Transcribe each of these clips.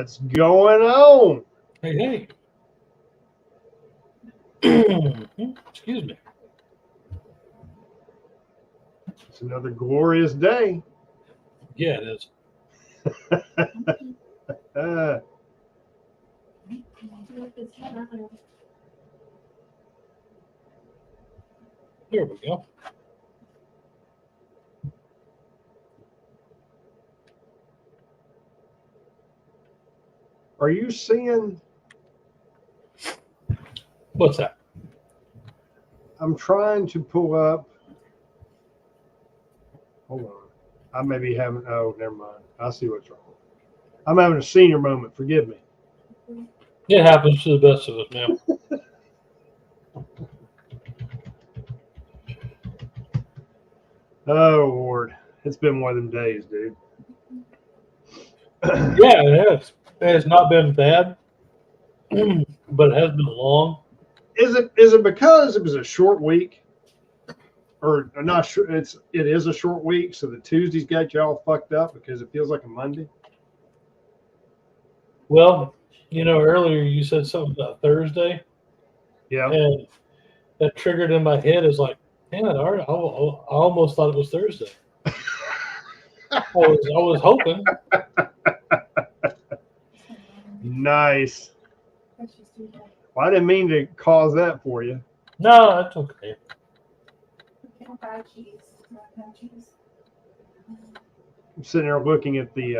What's going on? Hey. Excuse me. It's another glorious day. Yeah, it is. There we go. Are you seeing? What's that? I'm trying to pull up. Hold on. I may be having. Oh, never mind. I see what's wrong. I'm having a senior moment. Forgive me. It happens to the best of us, man. Oh Lord, it's been one of them days, dude. Yeah, it has. It has not been bad, but it has been long. Is it because it was a short week, or not sure? It is a short week, so the Tuesdays got you all fucked up because it feels like a Monday. Well, earlier you said something about Thursday, Yeah. and that triggered in my head is like, man, I almost thought it was Thursday. I was hoping. Nice. Well, I didn't mean to cause that for you. No, that's okay. I'm sitting there looking at the.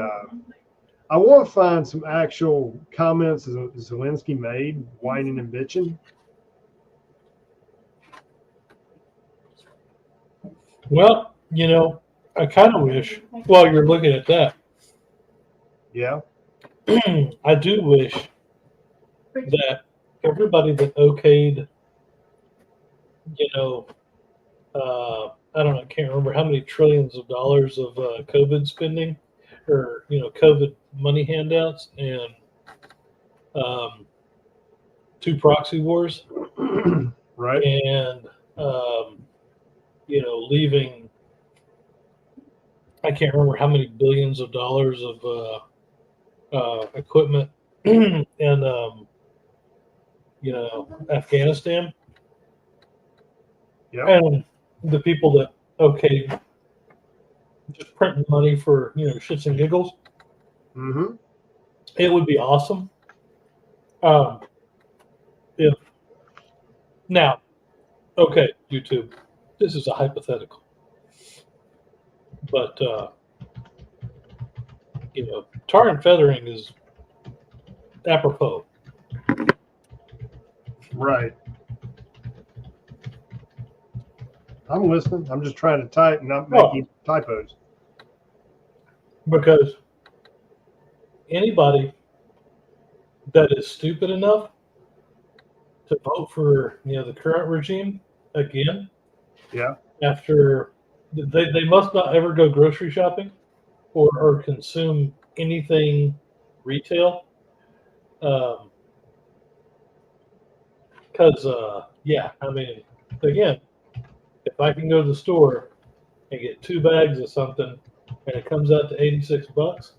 I want to find some actual comments Zelensky made, whining and bitching. Well, I kind of wish, while you're looking at that, Yeah. I do wish that everybody that okayed, I don't know, I can't remember how many trillions of dollars of COVID spending or, COVID money handouts and 2 proxy wars. Right. And, leaving, I can't remember how many billions of dollars of equipment and, Afghanistan. Yeah. And the people that, just printing money for, shits and giggles. Mm-hmm. It would be awesome. If now, YouTube, this is a hypothetical, but tar and feathering is apropos. Right. I'm listening. I'm just trying to type and not making typos. Because anybody that is stupid enough to vote for the current regime again, Yeah. after they must not ever go grocery shopping or consume anything retail. Because I mean, again, if I can go to the store and get 2 bags of something and it comes out to $86,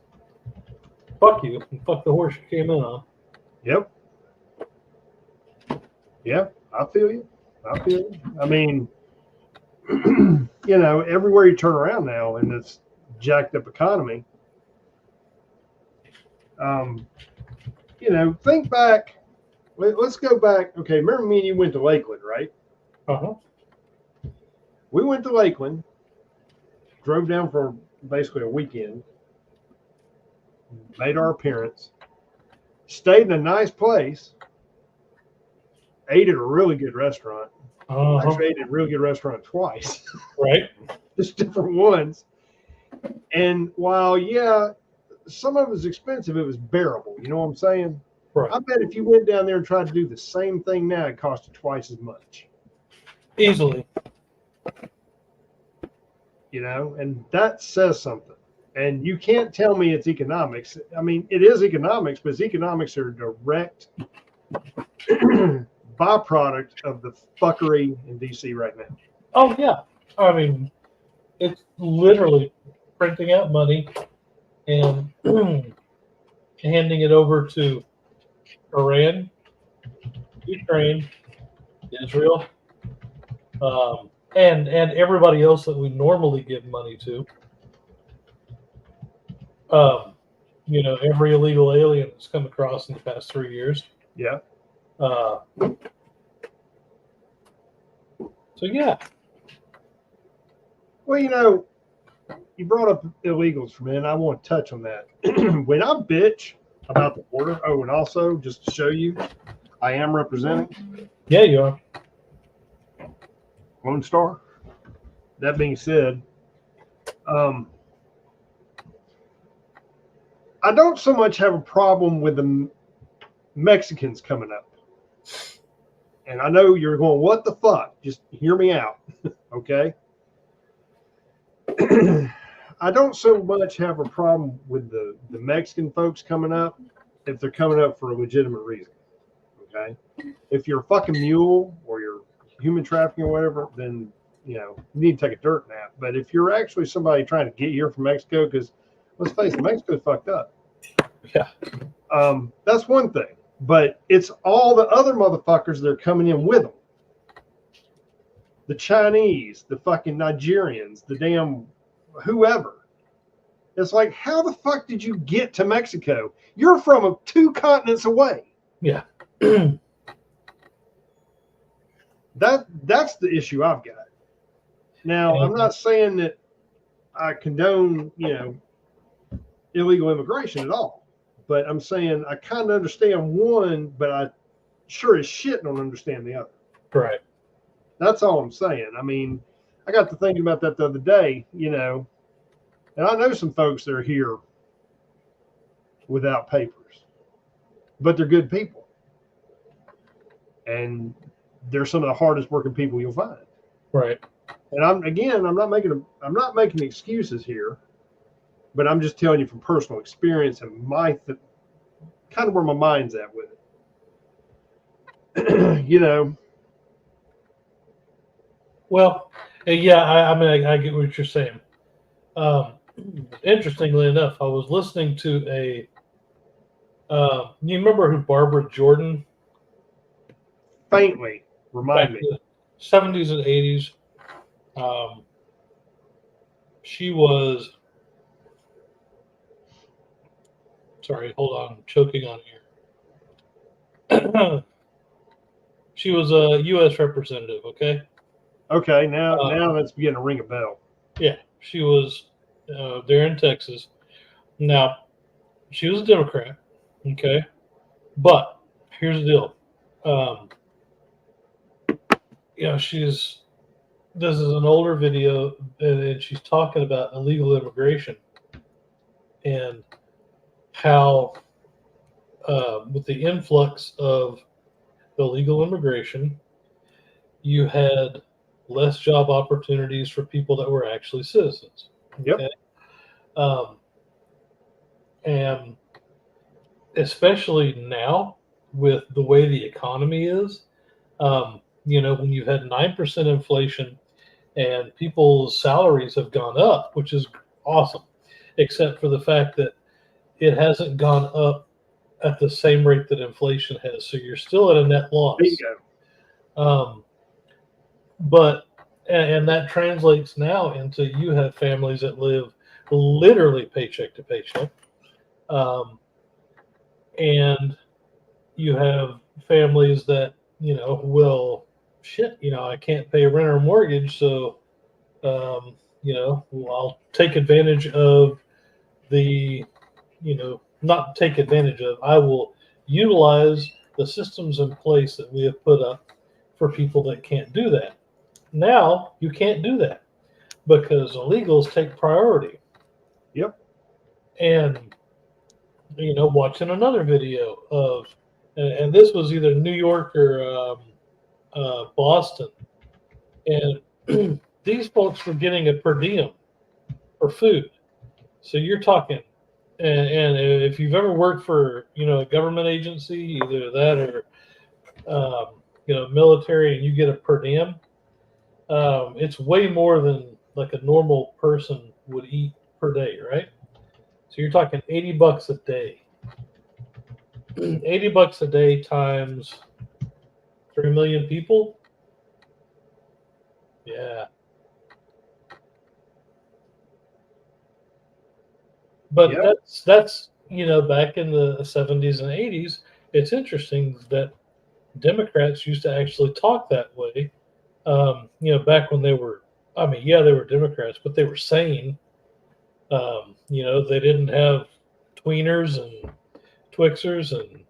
fuck you and fuck the horse you came in on. Yep. Yeah, I feel you. I mean, everywhere you turn around now in this jacked up economy, think back. Let's go back. Okay, remember me and you went to Lakeland, right? Uh-huh. We went to Lakeland, drove down for basically a weekend, made our appearance, stayed in a nice place, ate at a really good restaurant. Actually ate at a really good restaurant twice. Right. Just different ones. And while, some of it was expensive, it was bearable. You know what I'm saying? Right. I bet if you went down there and tried to do the same thing now, it cost you twice as much. Easily. And that says something. And you can't tell me it's economics. I mean, it is economics, but economics are a direct byproduct of the fuckery in DC right now. Oh, yeah. I mean, it's literally printing out money and handing it over to Iran, Ukraine, Israel, and everybody else that we normally give money to. Every illegal alien that's come across in the past 3 years. Yeah. So yeah. Well, you brought up illegals for a minute. I want to touch on that. When I bitch about the border, and also just to show you, I am representing. Yeah, you are. Lone Star. That being said, I don't so much have a problem with the Mexicans coming up. And I know you're going, what the fuck? Just hear me out, okay? I don't so much have a problem with the Mexican folks coming up if they're coming up for a legitimate reason, okay? If you're a fucking mule or you're human trafficking or whatever, then, you need to take a dirt nap. But if you're actually somebody trying to get here from Mexico, because let's face it, Mexico's fucked up. Yeah. That's one thing. But it's all the other motherfuckers that are coming in with them. The Chinese, the fucking Nigerians, the damn whoever. It's like, how the fuck did you get to Mexico? You're from 2 continents away. Yeah. That's the issue I've got. Now, I'm not saying that I condone, illegal immigration at all. But I'm saying I kind of understand one, but I sure as shit don't understand the other. Right. That's all I'm saying. I mean, I got to thinking about that the other day, and I know some folks that are here without papers, but they're good people. And they're some of the hardest working people you'll find. Right. And I'm not making excuses here, but I'm just telling you from personal experience and kind of where my mind's at with it. Well, yeah, I get what you're saying. Interestingly enough, I was listening to you remember who Barbara Jordan? Faintly, remind me. 70s and 80s. She was. Sorry, hold on, I'm choking on here. She was a U.S. representative. Okay. Okay, now that's beginning to ring a bell. Yeah, she was there in Texas. Now, she was a Democrat. Okay, but here's the deal. This is an older video, and she's talking about illegal immigration and how with the influx of illegal immigration, you had less job opportunities for people that were actually citizens. Yep. Okay? And especially now with the way the economy is, when you've had 9% inflation and people's salaries have gone up, which is awesome, except for the fact that it hasn't gone up at the same rate that inflation has. So you're still at a net loss. There you go. But that translates now into you have families that live literally paycheck to paycheck. And you have families that, will, I can't pay a rent or mortgage. So, I'll take advantage of not take advantage of, I will utilize the systems in place that we have put up for people that can't do that. Now you can't do that because illegals take priority. Yep. And, watching another video of, and this was either New York or Boston, and these folks were getting a per diem for food. So you're talking, and if you've ever worked for, a government agency, either that or, military, and you get a per diem, it's way more than like a normal person would eat per day, right? So you're talking $80 a day. $80 a day times 3 million people. Yeah. But Yep. that's back in the 70s and 80s, it's interesting that Democrats used to actually talk that way. Back when they were, I mean, yeah, they were Democrats, but they were sane. They didn't have tweeners and Twixers and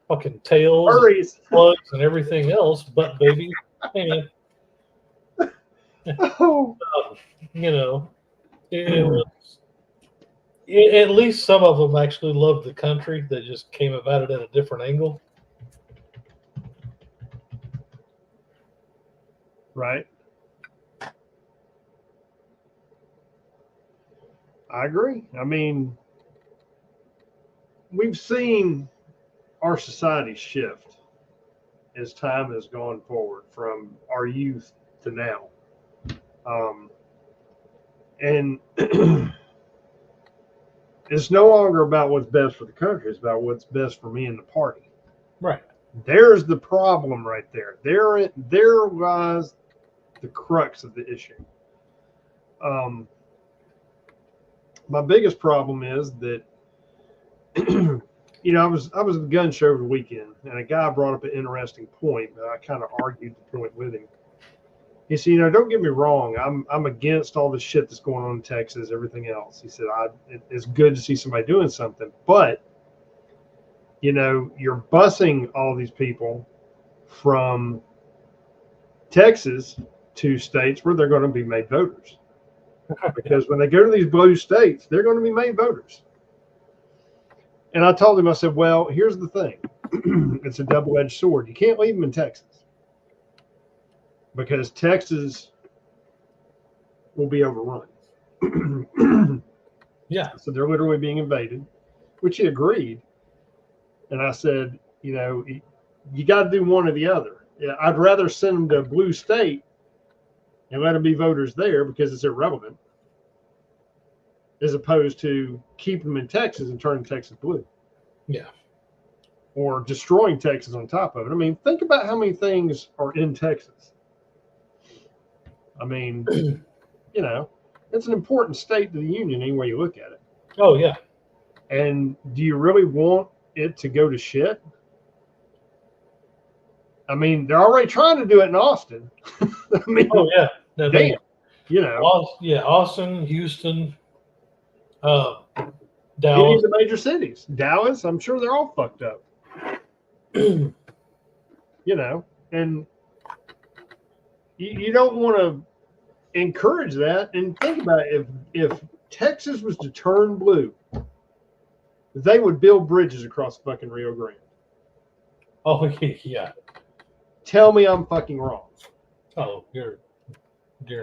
fucking tails, and Furries. plugs, and everything else. But baby, man, Oh. you know, it was. At least some of them actually loved the country. They just came about it at a different angle. Right. I agree. I mean, we've seen our society shift as time has gone forward from our youth to now. And it's no longer about what's best for the country. It's about what's best for me and the party. Right. There's the problem right there. There lies the crux of the issue. My biggest problem is that I was at the gun show over the weekend, and a guy brought up an interesting point, but I kind of argued the point with him. He said, don't get me wrong, I'm against all the shit that's going on in Texas, everything else. He said, it's good to see somebody doing something, but you're busing all these people from Texas to states where they're going to be made voters. Because when they go to these blue states, they're going to be made voters. And I told him, I said, well, here's the thing. It's a double-edged sword. You can't leave them in Texas because Texas will be overrun. Yeah. So they're literally being invaded, which he agreed. And I said, you got to do one or the other. Yeah, I'd rather send them to a blue state and let them be voters there because it's irrelevant, as opposed to keeping them in Texas and turning Texas blue. Yeah. Or destroying Texas on top of it. I mean, think about how many things are in Texas. I mean, it's an important state to the union any way you look at it. Oh, yeah. And do you really want it to go to shit? I mean, they're already trying to do it in Austin. I mean, oh, yeah. No, damn. Austin, Houston, Dallas. Any of the major cities. Dallas, I'm sure they're all fucked up. And you don't want to encourage that. And think about it, if Texas was to turn blue, they would build bridges across fucking Rio Grande. Oh, yeah. Tell me I'm fucking wrong. Oh, you're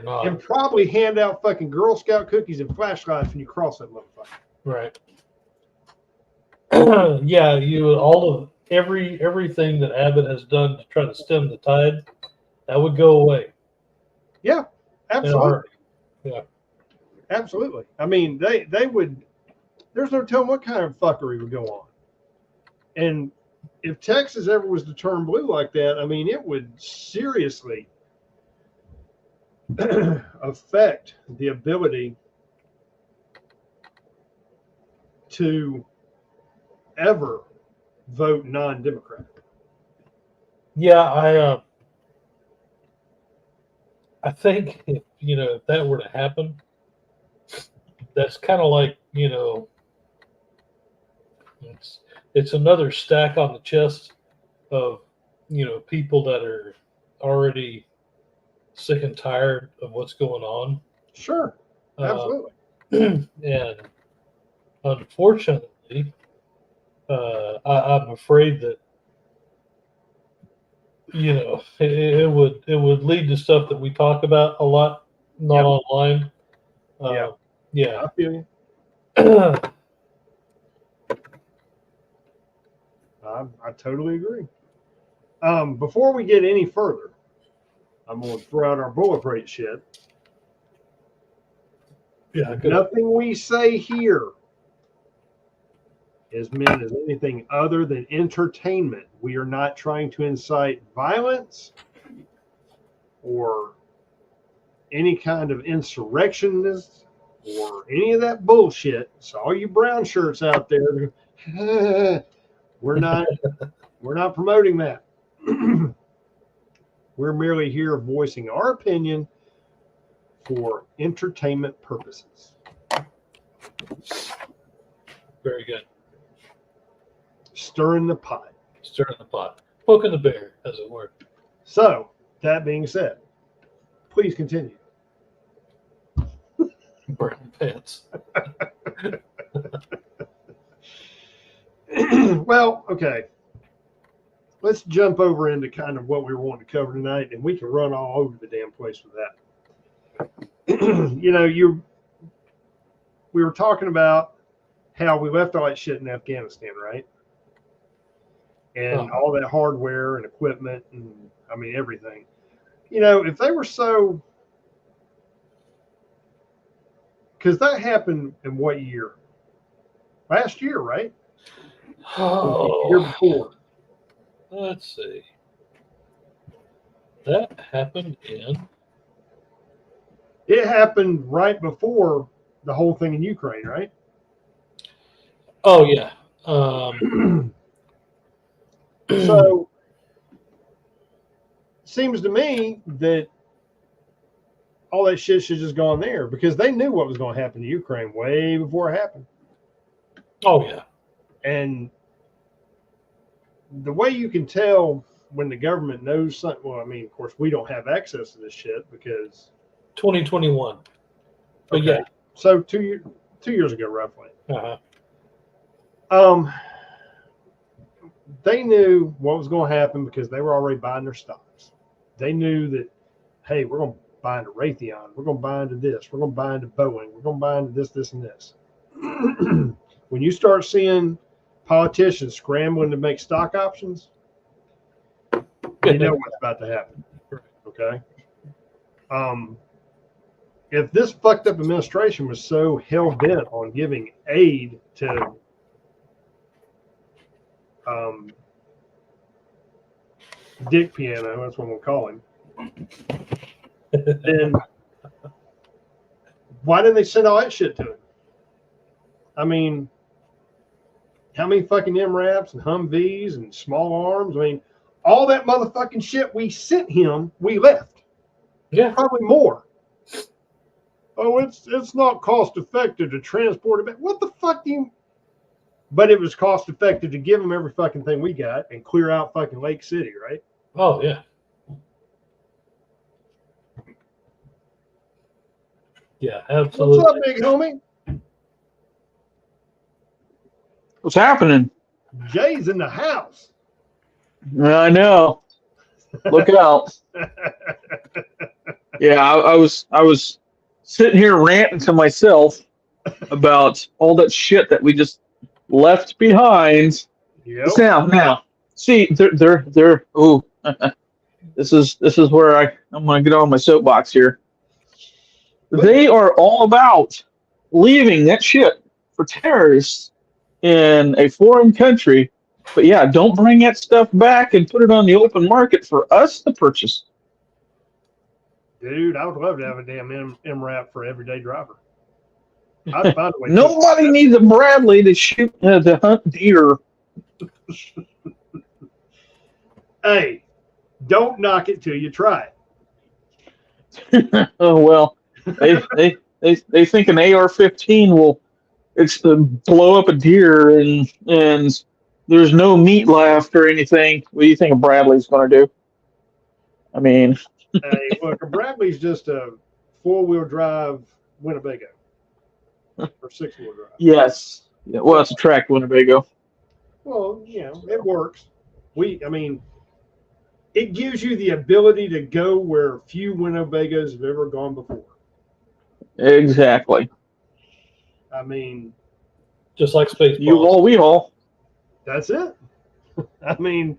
not. And probably hand out fucking Girl Scout cookies and flashlights when you cross that motherfucker. Right. Yeah, everything that Abbott has done to try to stem the tide, that would go away. Yeah, absolutely. Yeah. Absolutely. I mean, they would. There's no telling what kind of fuckery would go on. And if Texas ever was to turn blue like that, I mean, it would seriously affect the ability to ever vote non-Democrat. Yeah, I think if that were to happen, that's kind of like it's another stack on the chest of people that are already sick and tired of what's going on. Sure, absolutely. And unfortunately, I'm afraid that it would lead to stuff that we talk about a lot, not online. Yeah. I feel you. I totally agree. Before we get any further, I'm going to throw out our bulletproof shit. Yeah. Nothing we say here is meant as anything other than entertainment. We are not trying to incite violence or any kind of insurrectionist or any of that bullshit. So all you brown shirts out there, we're not promoting that. We're merely here voicing our opinion for entertainment purposes. Very good. Stirring the pot. Stirring the pot. Poking the bear, as it were. So, that being said, please continue. Burning pants. Well, okay. Let's jump over into kind of what we were wanting to cover tonight, and we can run all over the damn place with that. We were talking about how we left all that shit in Afghanistan, right? And all that hardware and equipment and, I mean, everything. If they were so... Because that happened in what year? Last year, right? Oh. The year before. Let's see. That happened in... It happened right before the whole thing in Ukraine, right? Oh, yeah. So, seems to me that all that shit should just gone there because they knew what was going to happen to Ukraine way before it happened. Oh, yeah. And the way you can tell when the government knows something, well, I mean, of course, we don't have access to this shit because 2021. But okay. yeah. So 2 years ago, roughly. Uh-huh. They knew what was going to happen because they were already buying their stocks. They knew that, hey, we're going to buy into Raytheon. We're going to buy into this. We're going to buy into Boeing. We're going to buy into this, this, and this. When you start seeing politicians scrambling to make stock options, you know what's about to happen. Okay? If this fucked up administration was so hell-bent on giving aid to Dick Piano, that's what we'll call him, then why didn't they send all that shit to him? I mean, how many fucking MRAPs and Humvees and small arms? I mean, all that motherfucking shit we sent him, we left. Yeah. Probably more. Oh, it's not cost effective to transport it back. What the fuck do you... But it was cost effective to give them every fucking thing we got and clear out fucking Lake City, right? Oh, yeah. Yeah, absolutely. What's up, big homie? What's happening? Jay's in the house. I know. Look out. Yeah, I was sitting here ranting to myself about all that shit that we just left behind. Yep. Now, see, they're. Ooh, this is where I'm gonna get on my soapbox here. They are all about leaving that shit for terrorists in a foreign country, but yeah, don't bring that stuff back and put it on the open market for us to purchase. Dude, I would love to have a damn MRAP for everyday driver. I'd find a way. Nobody needs a Bradley to shoot to hunt deer. Hey, don't knock it till you try it. Oh well, they think an AR-15 will blow up a deer and there's no meat left or anything. What do you think a Bradley's going to do? I mean, hey, look, a Bradley's just a 4-wheel drive Winnebago or 6-wheel drive. Yes. Yeah, well, it's a track Winnebago. Well, it works. I mean, it gives you the ability to go where few Winnebagos have ever gone before. Exactly. I mean, just like Spaceballs. You all, we all. That's it. I mean,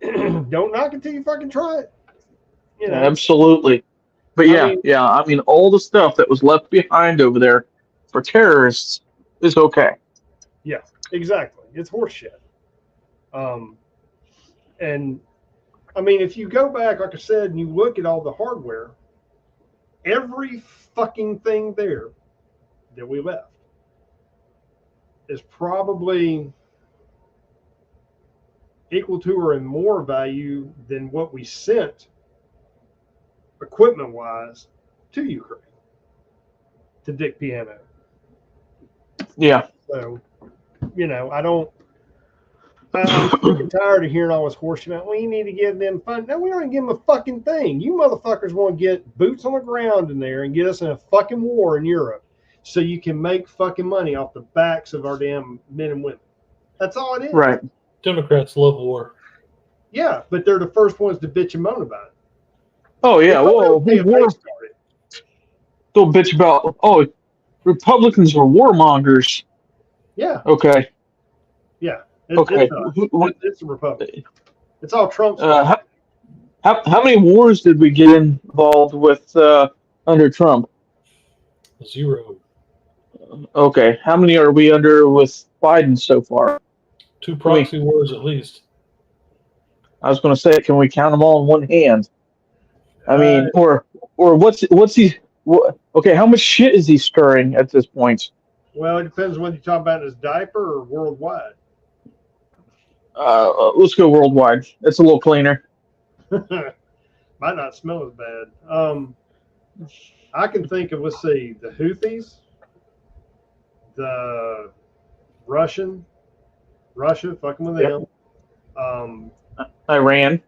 don't knock it till you fucking try it. Absolutely. But I mean, all the stuff that was left behind over there for terrorists is okay. Yeah, exactly. It's horseshit. And I mean, if you go back, like I said, and you look at all the hardware, every fucking thing there that we left is probably equal to or in more value than what we sent equipment wise to Ukraine, to Dick Piano. Yeah. So, I'm sick and tired of hearing all this horseshit about, well, you need to give them fun. No, we don't give them a fucking thing. You motherfuckers want to get boots on the ground in there and get us in a fucking war in Europe so you can make fucking money off the backs of our damn men and women. That's all it is. Right. Democrats love war. Yeah, but they're the first ones to bitch and moan about it. Oh, yeah. Whoa. War. Don't bitch about, Republicans are warmongers. Yeah. Okay. Yeah. Okay. It's a Republican. It's all Trump's. How many wars did we get involved with under Trump? 0. Okay. How many are we under with Biden so far? 2 proxy wars at least. I was going to say, can we count them all in one hand? I mean, or what's he? Okay, how much shit is he stirring at this point? Well, it depends whether you talk about his diaper or worldwide. Let's go worldwide. It's a little cleaner. Might not smell as bad. I can think of, let's see, the Houthis, the Russia, fucking with them. Iran.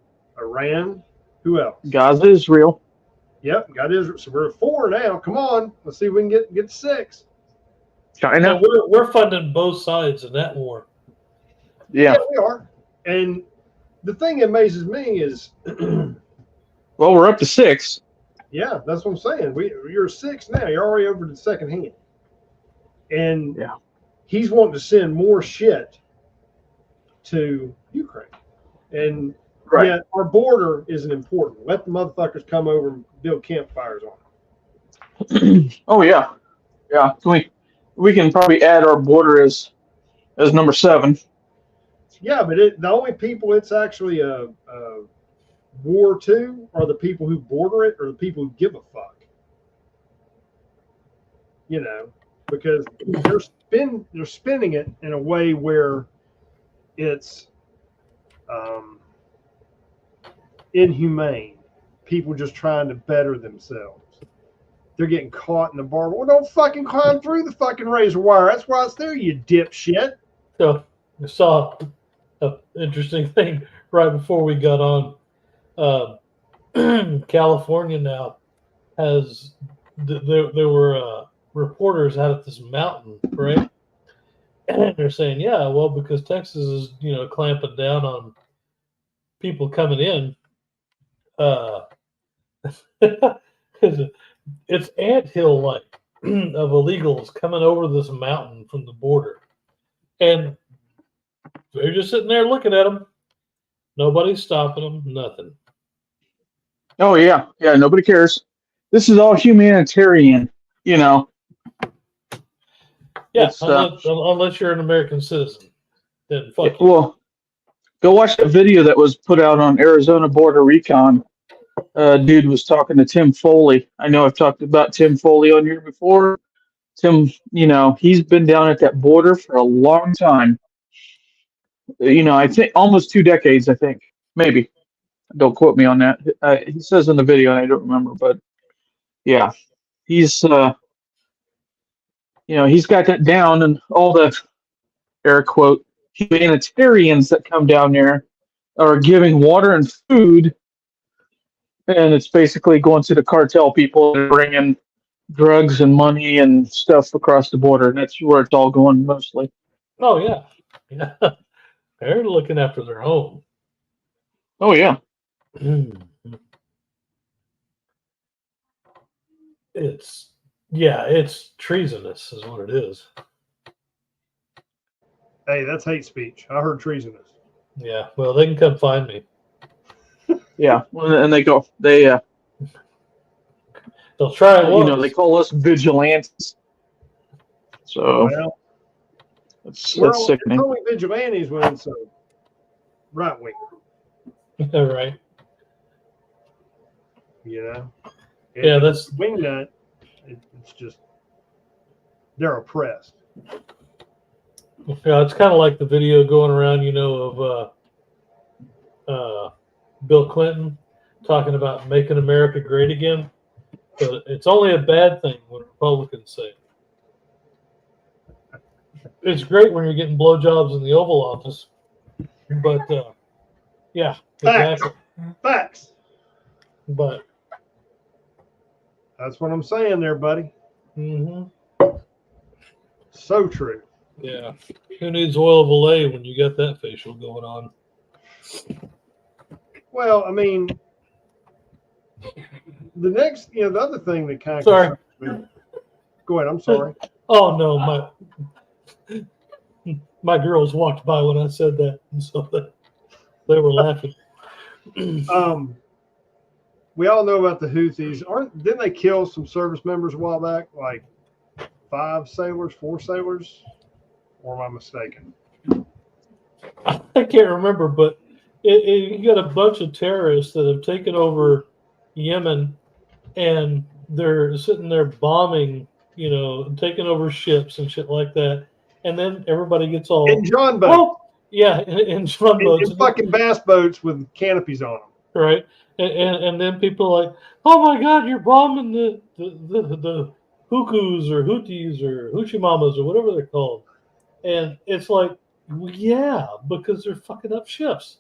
Who else? Gaza, Israel. Yep, got Israel. So we're at 4 now. Come on, let's see if we can get 6. China. So we're funding both sides in that war. Yeah, we are. And the thing that amazes me is, well, we're up to 6. Yeah, that's what I'm saying. You're 6 now. You're already over to the second hand, and he's wanting to send more shit to Ukraine, and yet our border isn't important. Let the motherfuckers come over and build campfires on it. Oh yeah. We can probably add our border as number 7. Yeah, but the only people it's actually a war to are the people who border it or the people who give a fuck. Because they're spinning it in a way where it's inhumane. People just trying to better themselves. They're getting caught in the bar. Well, don't fucking climb through the fucking razor wire. That's why it's there, you dipshit. So I saw an interesting thing right before we got on. California now has there were reporters out at this mountain, right? And they're saying, yeah, well, because Texas is clamping down on people coming in. It's anthill like of illegals coming over this mountain from the border, and they're just sitting there looking at them. Nobody's stopping them. Nothing. Oh yeah. Nobody cares. This is all humanitarian. Yeah, unless you're an American citizen, then fuck you. Well, go watch that video that was put out on Arizona Border Recon. Dude was talking to Tim Foley. I know I've talked about Tim Foley on here before. Tim, he's been down at that border for a long time. I think almost 2 decades, I think. Maybe. Don't quote me on that. He says in the video, and I don't remember, but yeah. He's, he's got that down, and all the, air quote, humanitarians that come down there are giving water and food. And it's basically going to the cartel people and bringing drugs and money and stuff across the border. And that's where it's all going mostly. Oh, yeah. They're looking after their home. Oh, yeah. It's treasonous is what it is. Hey, that's hate speech. I heard treasonous. Yeah, well, they can come find me. Yeah, and they'll try it once. They call us vigilantes. So, That's It's sickening. only vigilantes when it's right wing. Right. You know. Yeah, If that's it's wing nut. It's just they're oppressed. yeah. It's kind of like the video going around, you know, of Bill Clinton talking about making America great again. But it's only a bad thing when Republicans say it. It's great when you're getting blowjobs in the Oval Office, but yeah, Facts. exactly. Facts. But That's what I'm saying there, buddy. So true. Yeah, who needs oil of Olay when you got that facial going on? Well, I mean, the next, the other thing that kind of Sorry. concerns me. Go ahead. I'm sorry. Oh no, my girls walked by when I said that, and so they were laughing. We all know about the Houthis. Didn't they kill some service members a while back? Like 4 sailors? Or am I mistaken? I can't remember, but you got a bunch of terrorists that have taken over Yemen, and they're sitting there bombing, taking over ships and shit like that. And then everybody gets all In John boats. oh yeah, in John boats, in fucking bass boats with canopies on them. right? And then people are like, oh my God, you're bombing the Hukus or Houthis or Hoochimamas or whatever they're called. And it's like, well, yeah, because they're fucking up ships.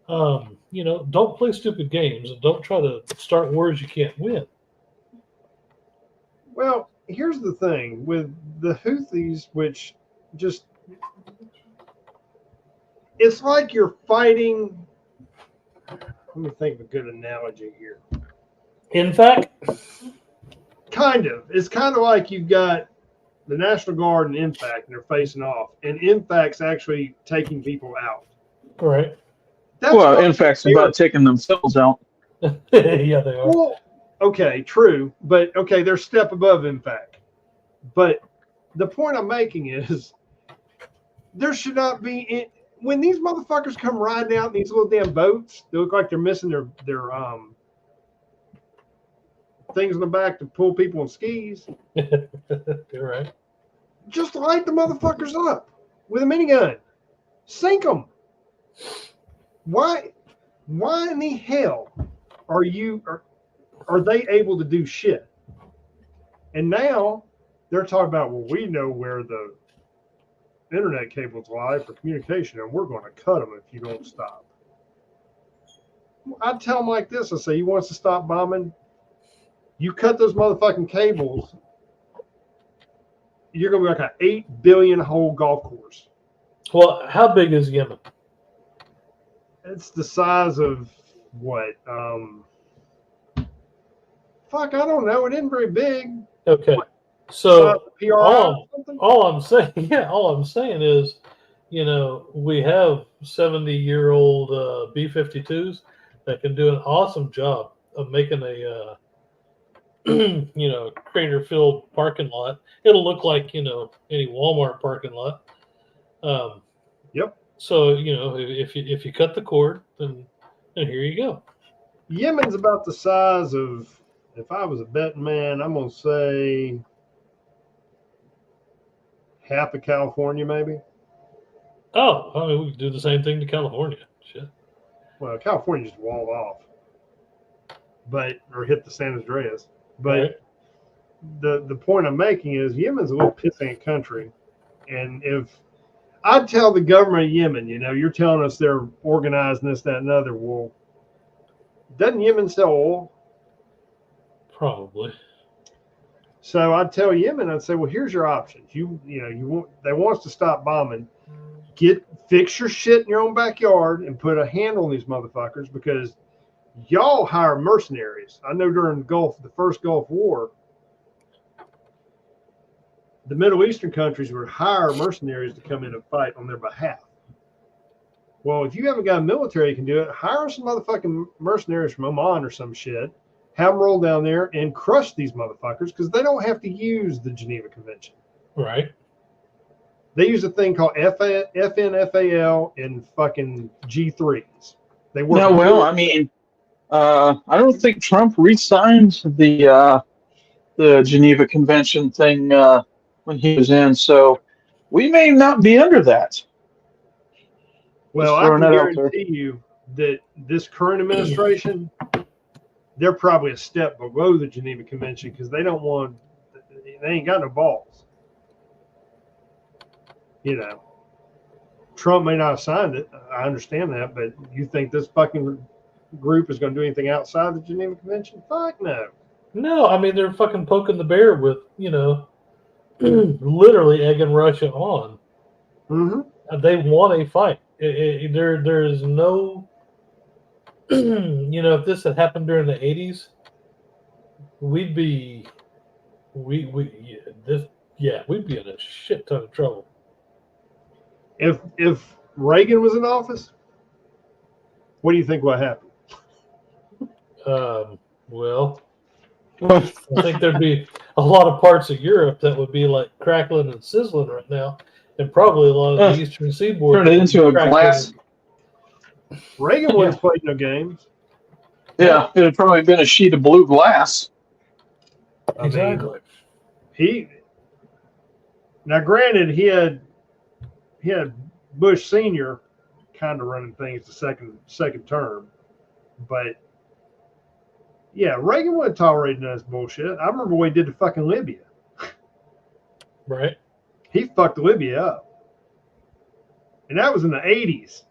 Don't play stupid games and don't try to start wars you can't win. Well, here's the thing with the Houthis, which just, it's like you're fighting. Let me think of a good analogy here. In fact, kind of. It's kind of like you've got the National Guard and INFAC, and they're facing off, and INFAC's actually taking people out. Right. Well, INFAC's about taking themselves out. Yeah, they are. Well, okay, true, but okay, they're a step above INFAC. But the point I'm making is there should not be when these motherfuckers come riding out in these little damn boats, they look like they're missing their things in the back to pull people on skis. You're right. Just light the motherfuckers up with a minigun. Sink them. Why in the hell are they able to do shit? And now they're talking about, well, we know where the internet cables lie for communication, and we're going to cut them if you don't stop. I'd tell them like this. I say, you want us to stop bombing? You cut those motherfucking cables, you're going to be like an 8 billion hole golf course. Well, how big is Yemen? It's the size of what? Fuck, I don't know. It isn't very big. Okay. So all I'm saying is, we have 70-year-old B-52s that can do an awesome job of making a crater-filled parking lot. It'll look like any Walmart parking lot. Yep. So if you cut the cord, then here you go. Yemen's about the size of, if I was a betting man, I'm gonna say half of California, maybe. Oh, I mean, we could do the same thing to California. Shit. Well, California just walled off, or hit the San Andreas. But right. the point I'm making is Yemen's a little pissant country, and if I'd tell the government of Yemen, you're telling us they're organizing this, that, and other. Well, doesn't Yemen sell oil? Probably. So I'd tell Yemen, I'd say, well, here's your options. They want us to stop bombing. Fix your shit in your own backyard and put a handle on these motherfuckers, because y'all hire mercenaries. I know during the first Gulf War, the Middle Eastern countries would hire mercenaries to come in and fight on their behalf. Well, if you haven't got a military that can do it, hire some motherfucking mercenaries from Oman or some shit, have them roll down there and crush these motherfuckers, because they don't have to use the Geneva Convention. Right. They use a thing called FNFAL and fucking G3s. They work. No, well, I mean, I don't think Trump re-signed the Geneva Convention thing when he was in, so we may not be under that. Well, Just I throwing can that out there. guarantee you that this current administration, they're probably a step below the Geneva Convention because they don't want, they ain't got no balls. You know, Trump may not have signed it. I understand that, but you think this fucking group is going to do anything outside the Geneva Convention? Fuck no. No, I mean they're fucking poking the bear with, literally egging Russia on. Mm-hmm. They want a fight. There is no, if this had happened during the 80s, we'd be in a shit ton of trouble. If Reagan was in office, what do you think would happen? Well, I think there'd be a lot of parts of Europe that would be like crackling and sizzling right now, and probably a lot of the Eastern Seaboard. Turn it into a glass. Reagan wouldn't have played no games. Yeah, it would probably been a sheet of blue glass. Exactly. Now, granted, he had Bush Senior kind of running things the second term, but yeah, Reagan wasn't tolerating this bullshit. I remember what he did to fucking Libya. Right. He fucked Libya up, and that was in the 80s.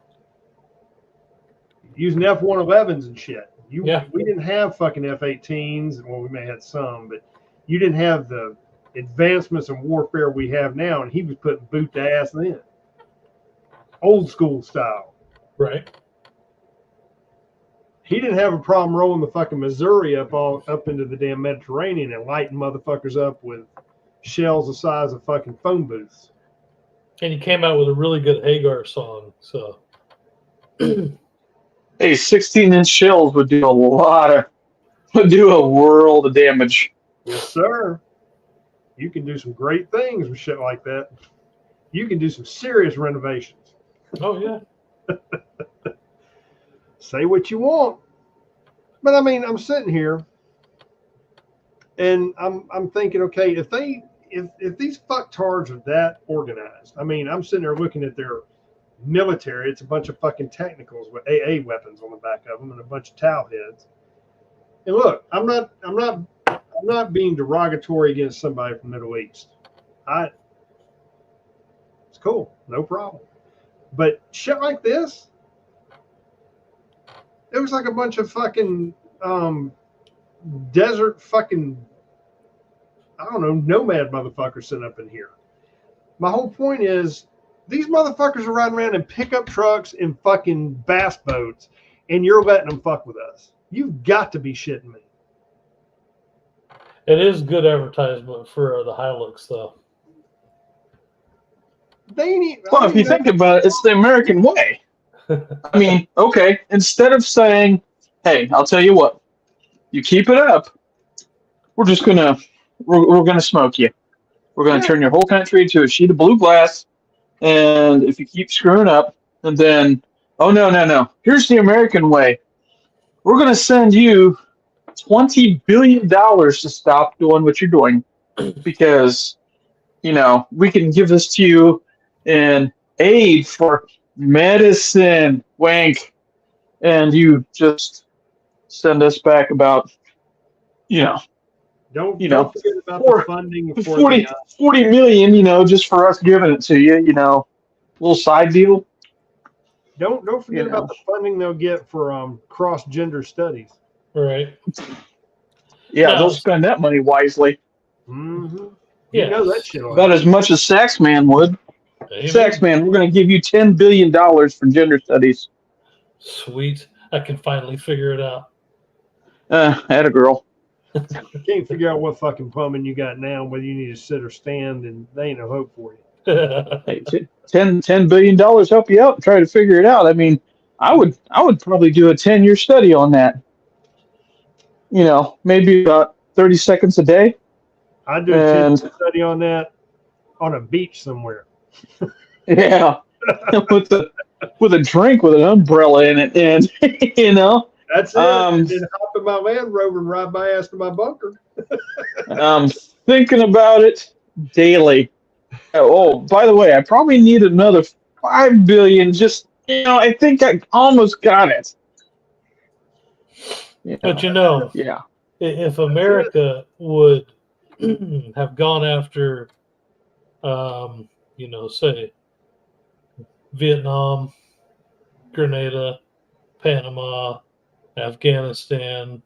Using F-111s and shit. We didn't have fucking F-18s. Well, we may have had some, but you didn't have the advancements in warfare we have now, and he was putting boot to ass then. Old school style. Right. He didn't have a problem rolling the fucking Missouri up into the damn Mediterranean and lighting motherfuckers up with shells the size of fucking phone booths. And he came out with a really good Hagar song. So, hey, 16-inch shells would do a world of damage. Yes, sir. You can do some great things with shit like that. You can do some serious renovations. Oh yeah. Say what you want, but I mean, I'm sitting here, and I'm thinking, okay, if these fucktards are that organized, I mean, I'm sitting there looking at their military. It's a bunch of fucking technicals with AA weapons on the back of them and a bunch of towel heads. And look, I'm not being derogatory against somebody from the Middle East. It's cool, no problem. But shit like this. It was like a bunch of fucking desert fucking, I don't know, nomad motherfuckers sitting up in here. My whole point is these motherfuckers are riding around in pickup trucks and fucking bass boats, and you're letting them fuck with us. You've got to be shitting me. It is good advertisement for the Hilux, though. If you think about it, it's the American way. I mean, okay, instead of saying, hey, I'll tell you what, you keep it up, we're gonna smoke you. We're gonna turn your whole country into a sheet of blue glass, and if you keep screwing up, and then, oh no, here's the American way. We're gonna send you $20 billion to stop doing what you're doing, because, we can give this to you in aid for medicine, wank, and you just send us back about, don't forget about the funding for 40 million, just for us giving it to you, little side deal. Don't forget about the funding they'll get for cross-gender studies. Right. Yeah, they'll spend that money wisely. Mm-hmm. Yeah, you know that shit. About as much as Saxman would. Amen. Saxman, we're going to give you $10 billion for gender studies. Sweet. I can finally figure it out. Atta girl. I can't figure out what fucking plumbing you got now, whether you need to sit or stand, and they ain't no hope for you. Hey, $10 billion help you out and try to figure it out. I mean, I would probably do a 10-year study on that. Maybe about 30 seconds a day. I'd do a 10-year study on that on a beach somewhere. Yeah, with a drink with an umbrella in it, and you know, That's it. um, And then hop in my Land Rover and ride my ass to my bunker. I'm thinking about it daily. Oh, by the way, I probably need another 5 billion. Just I think I almost got it. But you know, Yeah. if America would have gone after, say Vietnam, Grenada, Panama, Afghanistan,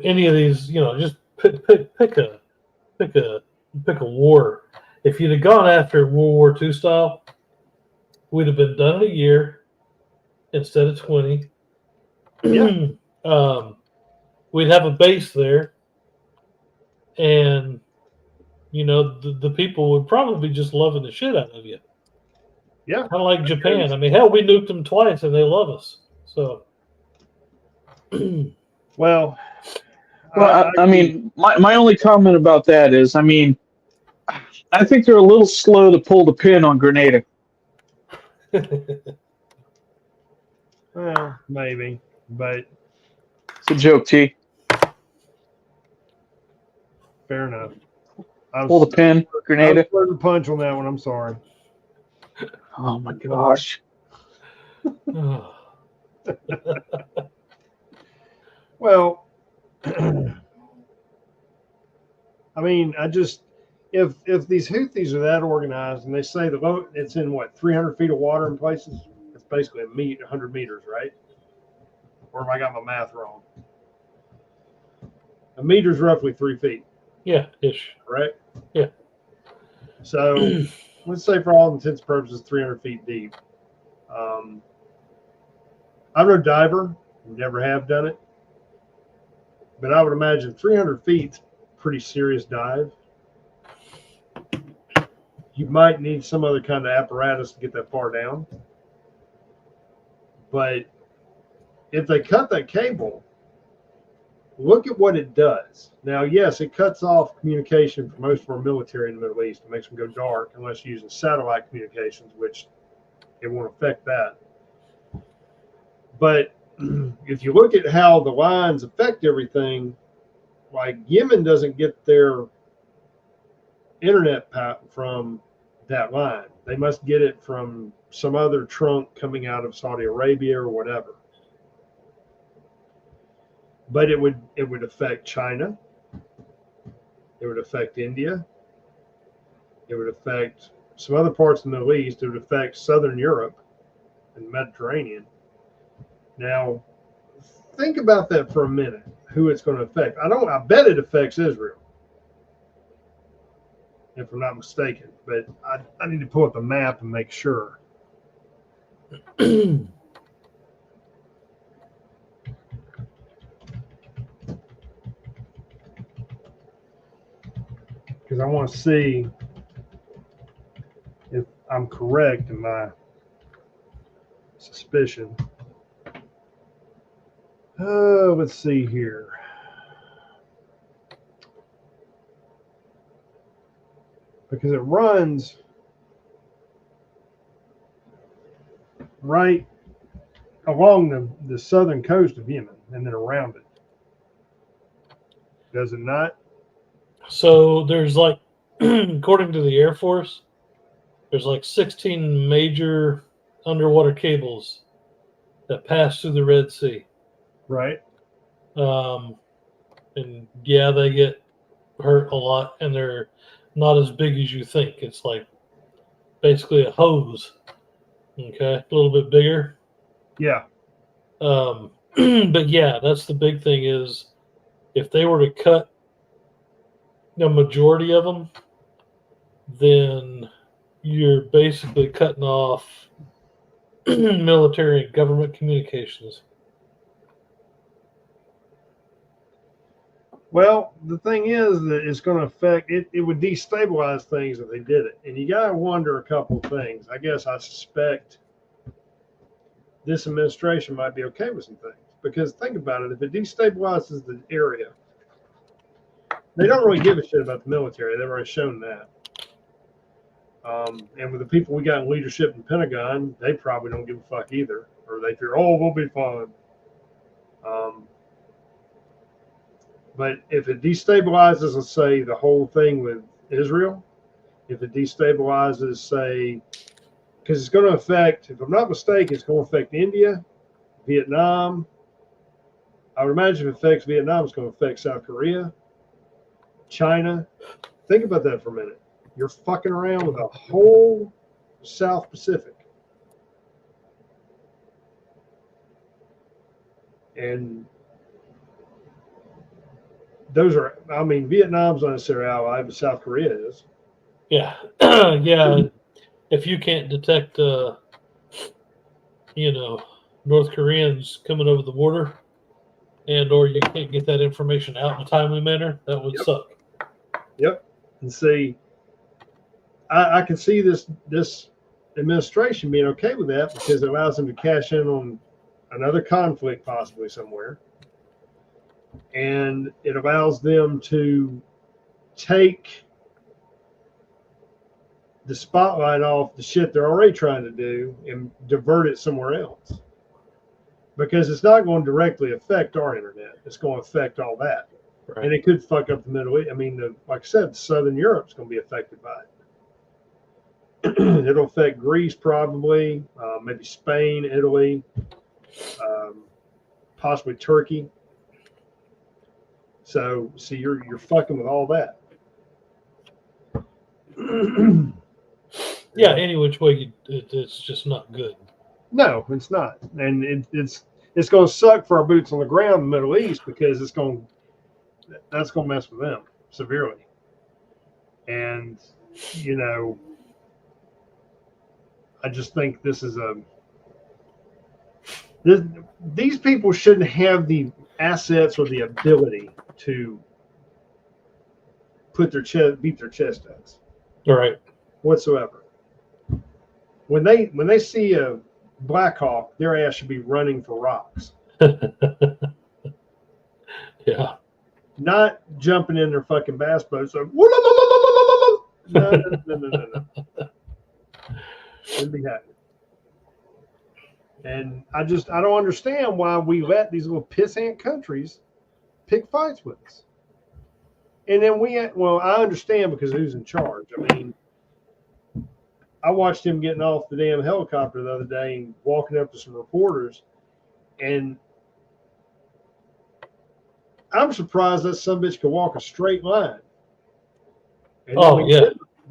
any of these, just pick a pick a war. If you'd have gone after World War II style, we'd have been done in a year instead of 20. Yeah. We'd have a base there, and the people would probably be just loving the shit out of you. Yeah. Kind of like Japan. I mean, hell, we nuked them twice, and they love us. So, Well, I mean, my only comment about that is, I mean, I think they're a little slow to pull the pin on Grenada. well, maybe, but It's a joke, T. fair enough. Pull the pin, I was Grenada. flirting the punch on that one. I'm sorry. Oh my gosh. Well, I mean, if these Houthis are that organized and they say the boat it's in what 300 feet of water in places, it's basically 100 meters, right? Or have I got my math wrong? A meter's roughly 3 feet, Yeah, ish. right? Yeah. So let's say for all intents and purposes, 300 feet deep. I'm no diver, never have done it, but I would imagine 300 feet, pretty serious dive. You might need some other kind of apparatus to get that far down. But if they cut that cable, look at what it does. Now, yes, it cuts off communication for most of our military in the Middle East. It makes them go dark unless you're using satellite communications, which it won't affect that. But if you look at how the lines affect everything, like Yemen doesn't get their internet from that line. They must get it from some other trunk coming out of Saudi Arabia or whatever. But it would affect China. It would affect India. It would affect some other parts of the Middle East. It would affect Southern Europe and the Mediterranean. Now, think about that for a minute. Who it's going to affect? I bet it affects Israel, if I'm not mistaken. But I need to pull up the map and make sure. Because I want to see if I'm correct in my suspicion. Let's see here. Because it runs right along the southern coast of Yemen and then around it. Does it not? So there's like, according to the Air Force, there's like 16 major underwater cables that pass through the Red Sea. Right. And yeah, they get hurt a lot, and they're not as big as you think. It's like basically a hose. Okay, a little bit bigger. Yeah. But yeah, that's the big thing is if they were to cut the majority of them, then you're basically cutting off military and government communications. Well, the thing is that it's going to affect it. It would destabilize things if they did it. And you got to wonder a couple of things. I guess I suspect this administration might be okay with some things. Because think about it. If it destabilizes the area, they don't really give a shit about the military. They've already shown that. And with the people we got in leadership in Pentagon, they probably don't give a fuck either, or they fear, oh, we'll be fine. But if it destabilizes, let's say, the whole thing with Israel, if it destabilizes, say, because it's going to affect, if I'm not mistaken, it's going to affect India, Vietnam. I would imagine if it affects Vietnam, it's going to affect South Korea, China. Think about that for a minute. You're fucking around with the whole South Pacific. And those are, I mean, Vietnam's not necessarily ally, but South Korea is. Yeah. Yeah. If you can't detect, North Koreans coming over the border, and or you can't get that information out in a timely manner, that would suck. Yep. And see, I can see this administration being okay with that because it allows them to cash in on another conflict possibly somewhere. And it allows them to take the spotlight off the shit they're already trying to do and divert it somewhere else. Because it's not going to directly affect our internet. It's going to affect all that. Right. And it could fuck up the Middle East. I mean, like I said, Southern Europe's going to be affected by it. It'll affect Greece probably, maybe Spain, Italy, possibly Turkey. So, see, you're fucking with all that. Yeah, any which way, it's just not good. No, it's not, and it's going to suck for our boots on the ground in the Middle East because that's going to mess with them severely. And I just think this is these people shouldn't have the assets or the ability to beat their chest out. All right. Whatsoever. When they see a Black Hawk, their ass should be running for rocks. Yeah. Not jumping in their fucking bass boats. Like, no. Wouldn't be happy. And I don't understand why we let these little pissant countries pick fights with us. And then I understand because who's in charge. I mean, I watched him getting off the damn helicopter the other day and walking up to some reporters, and I'm surprised that some bitch could walk a straight line. And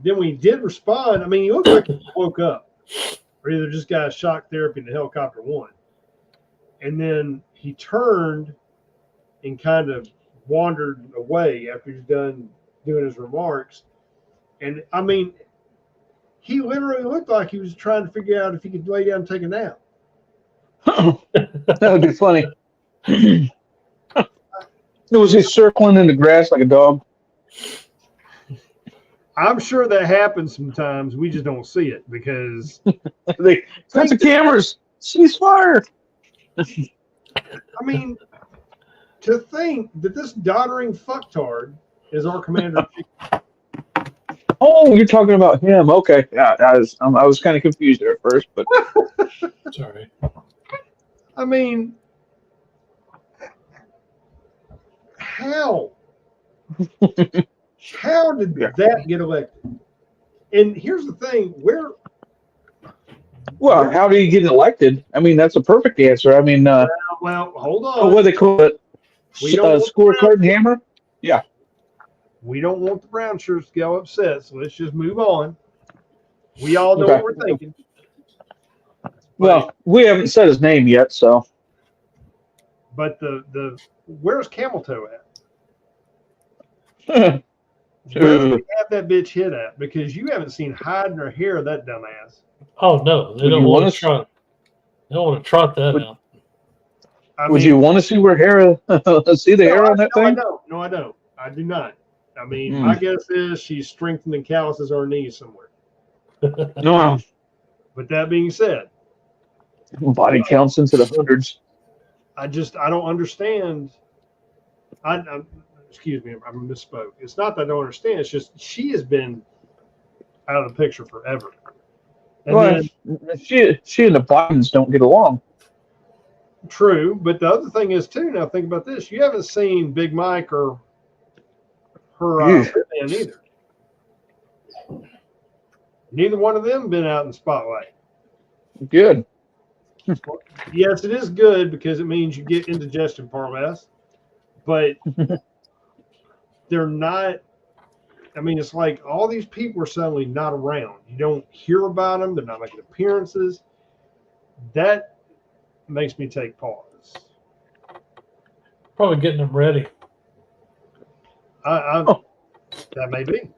then when he did respond, I mean, he looked like he woke up, or either just got a shock therapy and the helicopter won. And then he turned and kind of wandered away after he's done doing his remarks. And I mean, he literally looked like he was trying to figure out if he could lay down and take a nap. That would be funny. Was he circling in the grass like a dog? I'm sure that happens sometimes. We just don't see it because they cut the cameras. Ceasefire. I mean, to think that this doddering fucktard is our commander-in-chief. Oh, you're talking about him. Okay. Yeah, I was kind of confused there at first, but sorry. I mean, how? How did that get elected? And here's the thing: well, how do you get elected? I mean, that's a perfect answer. I mean, well, hold on. What do they call it? Scorecard and hammer? Yeah. We don't want the brown shirts to get upset, so let's just move on. We all know what we're thinking. Well, we haven't said his name yet, so. But where's Camel Toe at? Where do we have that bitch hit at? Because you haven't seen hide nor hair of that dumbass. Oh no, they don't want to trot. They don't want to trot that out. Would you want to see where hair? See the hair on that thing? No, I don't. I do not. I mean, my guess is she's strengthened and calluses her knees somewhere. No. But that being said, body counts into the hundreds. I don't understand. Excuse me, I misspoke. It's not that I don't understand. It's just she has been out of the picture forever. And Well, then, she and the Bidens don't get along. true, but the other thing is too. Now think about this: you haven't seen Big Mike or her Eesh. man either. Neither one of them been out in the spotlight. Good. Yes, it is good because it means you get indigestion far less, but they're not. I mean, it's like all these people are suddenly not around. You don't hear about them. They're not making appearances. That makes me take pause. Probably getting them ready. That may be.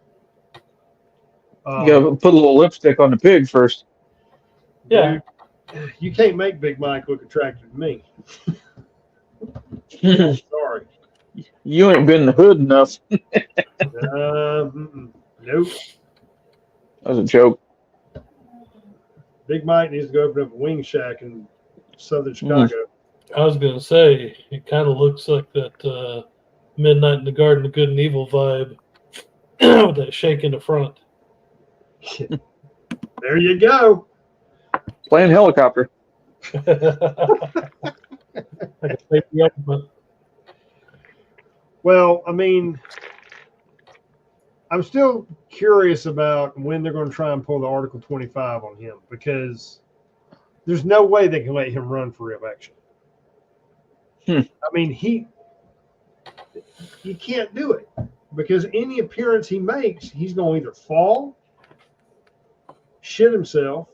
You gotta put a little lipstick on the pig first. Yeah. Dude, you can't make Big Mike look attractive to me. Sorry. You ain't been in the hood enough. Nope. That was a joke. Big Mike needs to go open up a wing shack in southern Chicago. I was going to say, it kind of looks like that Midnight in the Garden of Good and Evil vibe with that shake in the front. There you go. Playing helicopter. Like a baby elephant. Well, I mean, I'm still curious about when they're going to try and pull the Article 25 on him because there's no way they can let him run for re-election. I mean, you can't do it because any appearance he makes, he's going to either fall, shit himself,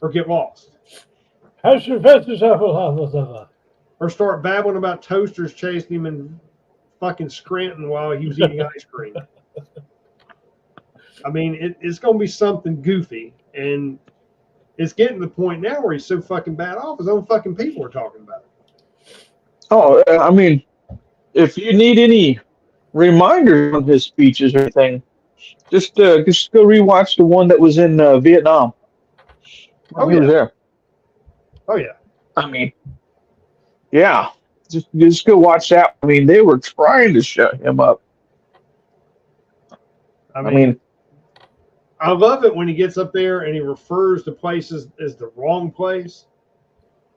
or get lost. Or start babbling about toasters chasing him in fucking Scranton while he was eating ice cream. I mean, it's going to be something goofy, and it's getting to the point now where he's so fucking bad off, his own fucking people are talking about it. Oh, I mean, if you need any reminders on his speeches or anything, just go rewatch the one that was in Vietnam. Oh, He was there. Oh, yeah. I mean, yeah, just go watch that. I mean, they were trying to shut him up. I mean, I love it when he gets up there and he refers to places as the wrong place.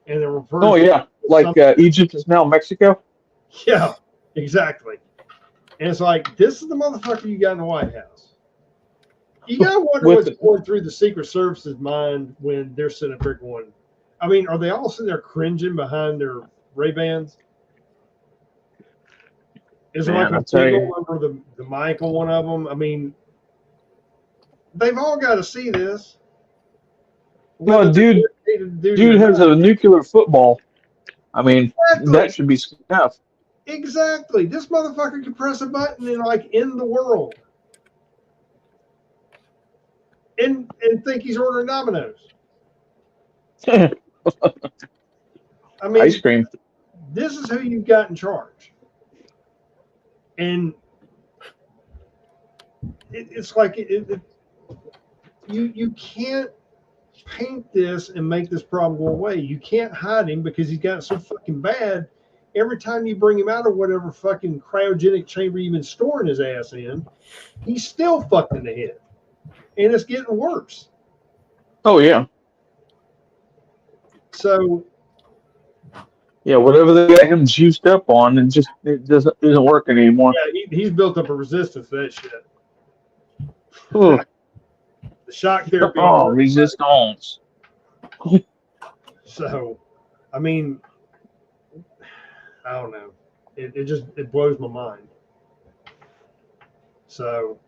And then refers oh, yeah, like Egypt is now Mexico. Yeah, exactly. And it's like, this is the motherfucker you got in the White House. You got to wonder what's going through the Secret Service's mind when they're sitting up there going, I mean, are they all sitting there cringing behind their Ray-Bans? Is there like a giggle over the mic on one of them? I mean, they've all got to see this. Well, dude has a nuclear football. I mean, that should be enough. Exactly. This motherfucker can press a button and like end the world. And think he's ordering Domino's. I mean, ice cream. This is who you've got in charge. And it's like you can't paint this and make this problem go away. You can't hide him because he's got so fucking bad. Every time you bring him out of whatever fucking cryogenic chamber you've been storing his ass in, he's still fucked in the head. And it's getting worse. Oh, yeah. So, yeah, whatever they got him juiced up on, it isn't working anymore. Yeah, he's built up a resistance to that shit. The shock therapy. Oh, resistance. So, I mean, I don't know. It blows my mind. So,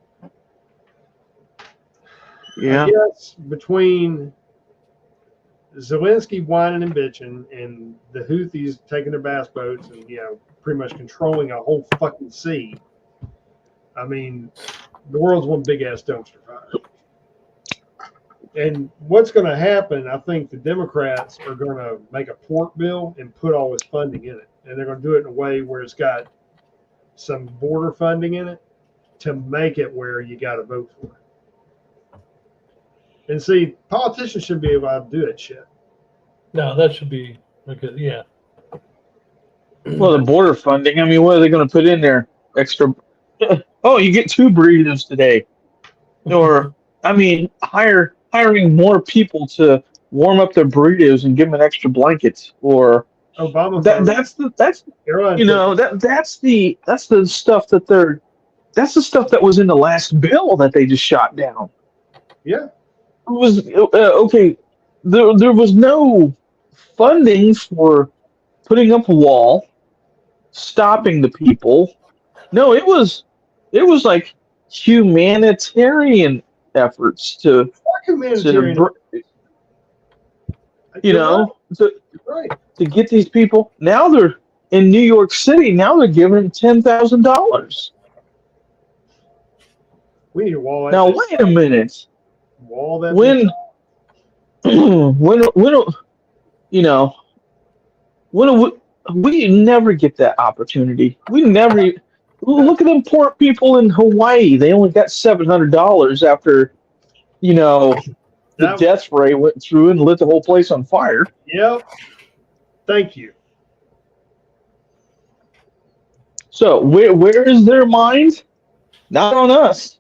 yeah. I guess between Zelensky whining and bitching and the Houthis taking their bass boats and, pretty much controlling a whole fucking sea, I mean, the world's one big ass dumpster fire. And what's going to happen, I think the Democrats are going to make a pork bill and put all this funding in it. And they're going to do it in a way where it's got some border funding in it to make it where you got to vote for it. And see, politicians shouldn't be able to do that shit. No, that should be because yeah. Well, the border funding. I mean, what are they going to put in there? Extra. Oh, you get 2 burritos today, or I mean, hiring more people to warm up their burritos and give them an extra blanket, or Obama. that's Airline you know that's the stuff that's the stuff that was in the last bill that they just shot down. Yeah. It was okay. There was no funding for putting up a wall, stopping the people. No, it was like humanitarian efforts to Fuck humanitarian. you You're know right. You're right. to get these people. Now they're in New York City. Now they're giving them $10,000. We need to wall that. Now bitch. wait a minute. Wall that. When when you know when we never get that opportunity. We never. Look at them poor people in Hawaii. They only got $700 after the That- death spray went through and lit the whole place on fire. Yep. Thank you. So where is their mind? Not on us.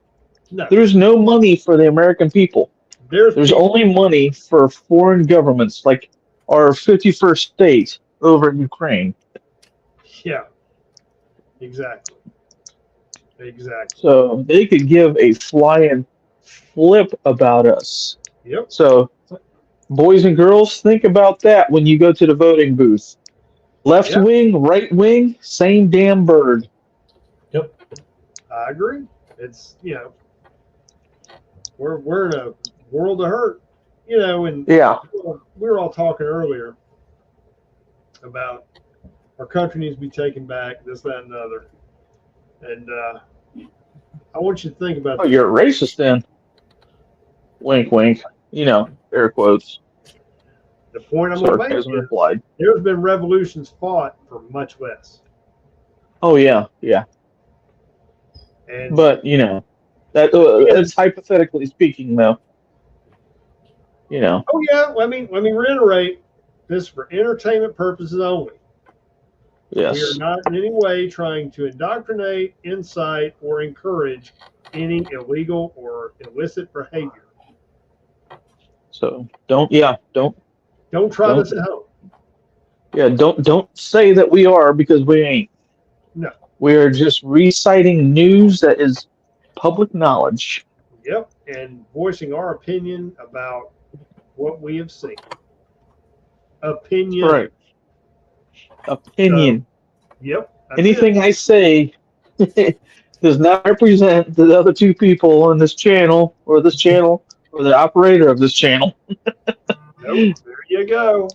No. There's no money for the American people. There's people- only money for foreign governments like our 51st state over in Ukraine. Yeah. Exactly. So they could give a flying flip about us. Yep. So, boys and girls, think about that when you go to the voting booth. Left Yep. wing, right wing, same damn bird. I agree. It's we're in a world of hurt. And Yeah. we were all talking earlier about our country needs to be taken back, this, that, and the other. And I want you to think about Oh, you're a racist then. Wink, wink. Air quotes. the point I'm going to make. Sarcasm Is implied. there's been revolutions fought for much less. Oh yeah, yeah. And But that's hypothetically speaking, though. oh yeah, let me reiterate this for entertainment purposes only. We are Yes. not in any way trying to indoctrinate, incite, or encourage any illegal or illicit behavior. So don't Try Don't- this at home. don't say that we are, because we ain't. No. We are just reciting news that is public knowledge. Yep, and voicing our opinion about what we have seen. Opinion. Right. Opinion. Yep. that's Anything it. I say does not represent the other two people on this channel, or the operator of this channel. Nope, there you go.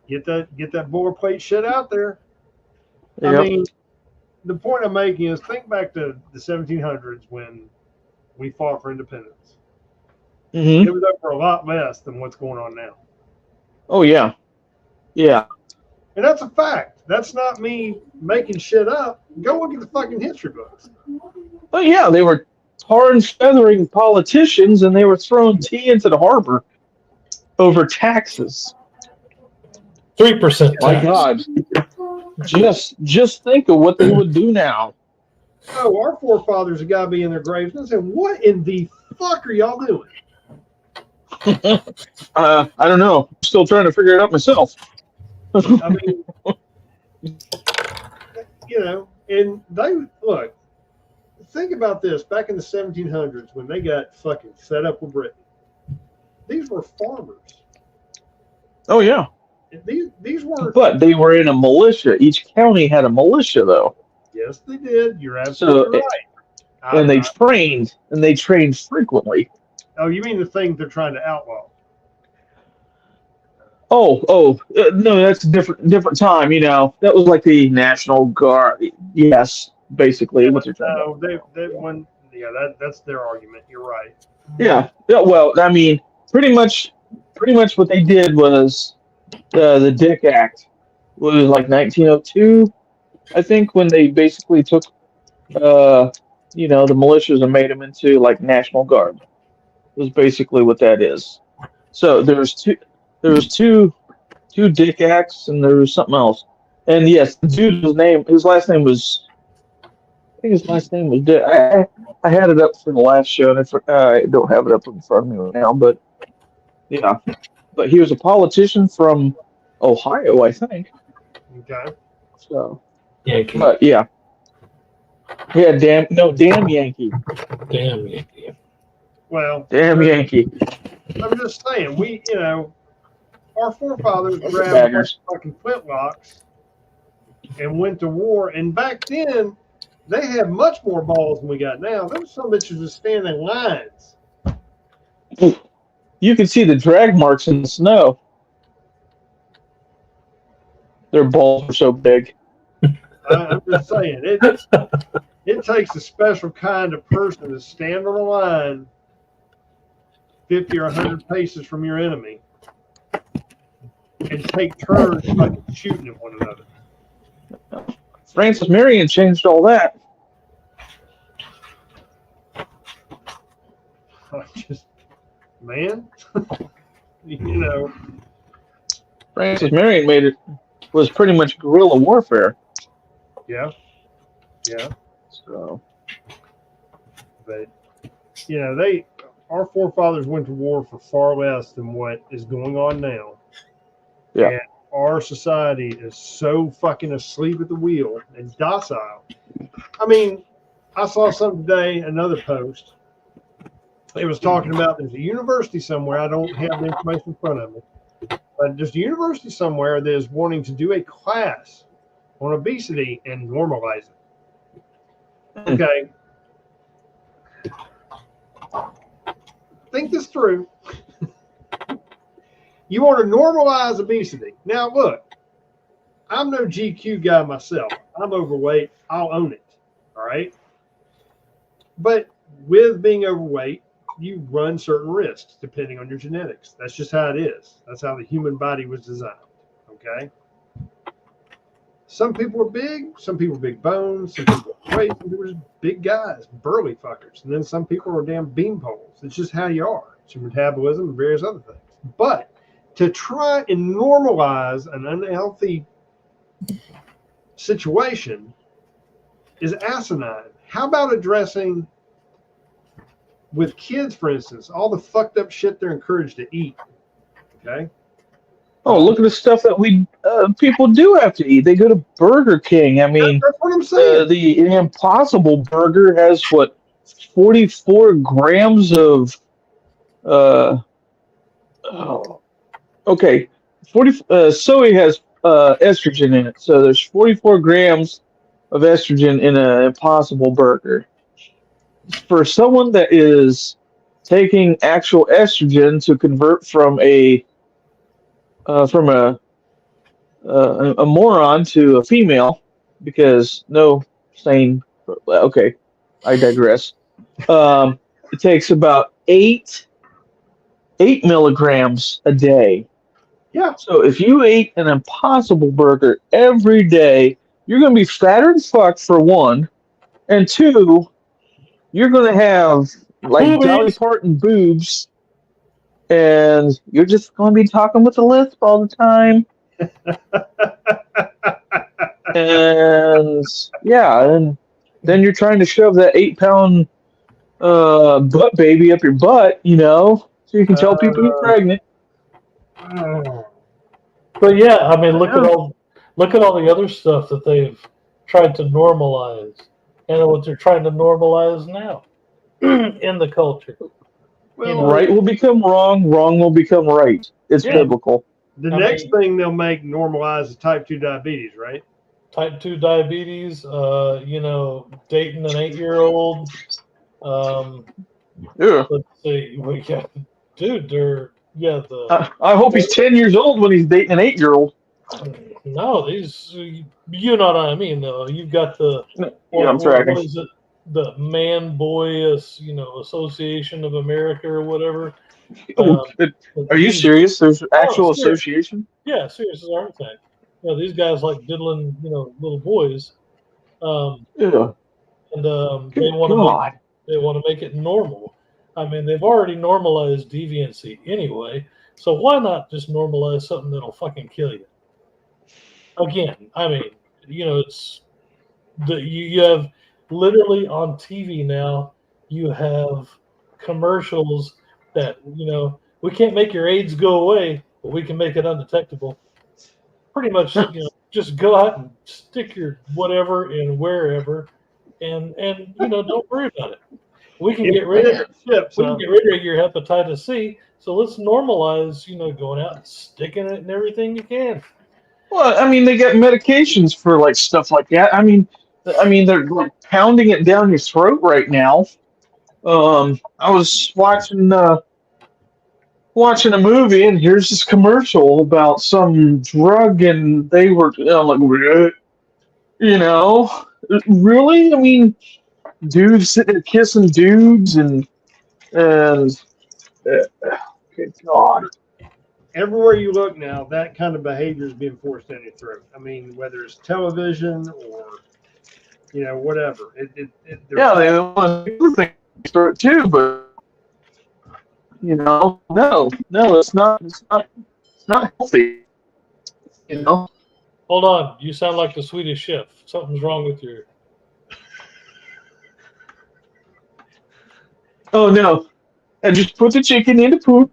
Get that boilerplate shit out there. I Yep. mean, the point I'm making is think back to the 1700s when we fought for independence. Mhm. It was over a lot less than what's going on now. Oh yeah. Yeah. And that's a fact. That's not me making shit up. Go look at the fucking history books. Oh yeah, they were tar and feathering politicians, and they were throwing tea into the harbor over taxes. 3%. My tax. God. Just think of what they would do now. Oh, our forefathers have got to be in their graves and say, what in the fuck are y'all doing? I don't know. Still trying to figure it out myself. I mean, and they look, think about this. Back in the 1700s, when they got fucking fed up with Britain, these were farmers. Oh yeah. These weren't. But they were in a militia. Each county had a militia, though. Yes, they did. You're absolutely right. And they trained frequently. Oh, you mean the thing they're trying to outlaw? No, that's a different time. That was like the National Guard. Yes, basically what they're trying to. No, that's their argument. You're right. Yeah. Well, I mean, pretty much what they did was the Dick Act was like 1902, I think, when they basically took the militias and made them into like National Guard. Was basically what that is. So there was two Dick Acts, and there was something else. And yes, the dude's his last name was, I think his last name was Dick. I I had it up for the last show, and I don't have it up in front of me right now. But yeah, but he was a politician from Ohio, I think. Okay. So, Yankee. but yeah, damn Yankee, Damn Yankee. Well, damn Yankee, I'm just saying, our forefathers grabbed a bunch baggers. of fucking flintlocks and went to war. And back then, they had much more balls than we got now. Those some bitches just standing in lines. You can see the drag marks in the snow. Their balls are so big. I'm just saying, it takes a special kind of person to stand on a line 50 or 100 paces from your enemy and take turns fucking shooting at one another. Francis Marion changed all that. Just, man, you know. Francis Marion was pretty much guerrilla warfare. Yeah. So, But our forefathers went to war for far less than what is going on now. yeah. And our society is so fucking asleep at the wheel and docile. I mean, I saw something today, another post. It was talking about there's a university somewhere. I don't have the information in front of me. But there's a university somewhere that is wanting to do a class on obesity and normalize it. Okay. Think this through. You want to normalize obesity. Now, look, I'm no GQ guy myself. I'm overweight. I'll own it. All right. But with being overweight, you run certain risks depending on your genetics. That's just how it is. That's how the human body was designed. Okay. Some people are big. Some people are big bones. Some people are weight. Some people are just big guys, burly fuckers. And then some people are damn beanpoles. It's just how you are. It's your metabolism and various other things. But to try and normalize an unhealthy situation is asinine. How about addressing with kids, for instance, all the fucked up shit they're encouraged to eat? Okay. Oh, look at the stuff that people do have to eat. They go to Burger King. I mean, That's what I'm saying. the Impossible Burger has 44 grams of okay, 40 soy has estrogen in it, so there's 44 grams of estrogen in an Impossible Burger. For someone that is taking actual estrogen to convert from a moron to a female, because no sane. Okay, I digress. It takes about 8 milligrams a day. Yeah. So if you ate an Impossible Burger every day, you're going to be fatter than fuck for one, and two, you're going to have like Dolly Parton boobs, and you're just going to be talking with a lisp all the time. And yeah, and then you're trying to shove that 8-pound butt baby up your butt, so you can tell people you're pregnant. But yeah, I mean, look at all the other stuff that they've tried to normalize, and what they're trying to normalize now in the culture. Well, right will become wrong, wrong will become right. It's biblical. The next thing they'll make normalize is type 2 diabetes, right? Type 2 diabetes, dating an 8-year-old. Yeah. Let's see. Dude, I hope he's 10 years old when he's dating an 8-year-old. No, these, you know what I mean, though. You've got I'm tracking. What is it? The Man Boy, Association of America or whatever. Are you serious? There's actual association? Yeah, serious as everything. These guys like diddling, little boys. And they want to make it normal. I mean, they've already normalized deviancy anyway, so why not just normalize something that'll fucking kill you? Again, I mean, it's you have literally on TV now you have commercials that, we can't make your AIDS go away, but we can make it undetectable. Pretty much, just go out and stick your whatever in wherever, and don't worry about it. We can get rid of your hepatitis C. So let's normalize, going out and sticking it in everything you can. Well, I mean, they got medications for like stuff like that. I mean, they're like pounding it down your throat right now. I was watching a movie, and here's this commercial about some drug, and they were, I'm like, "What?" Really? I mean, dudes sitting there kissing dudes, and good God. Everywhere you look now, that kind of behavior is being forced down your throat. I mean, whether it's television or whatever. Yeah, they want to do things for it too, but no, it's not healthy. Hold on, you sound like the Swedish chef. Something's wrong with your. Oh no, I just put the chicken in the poop.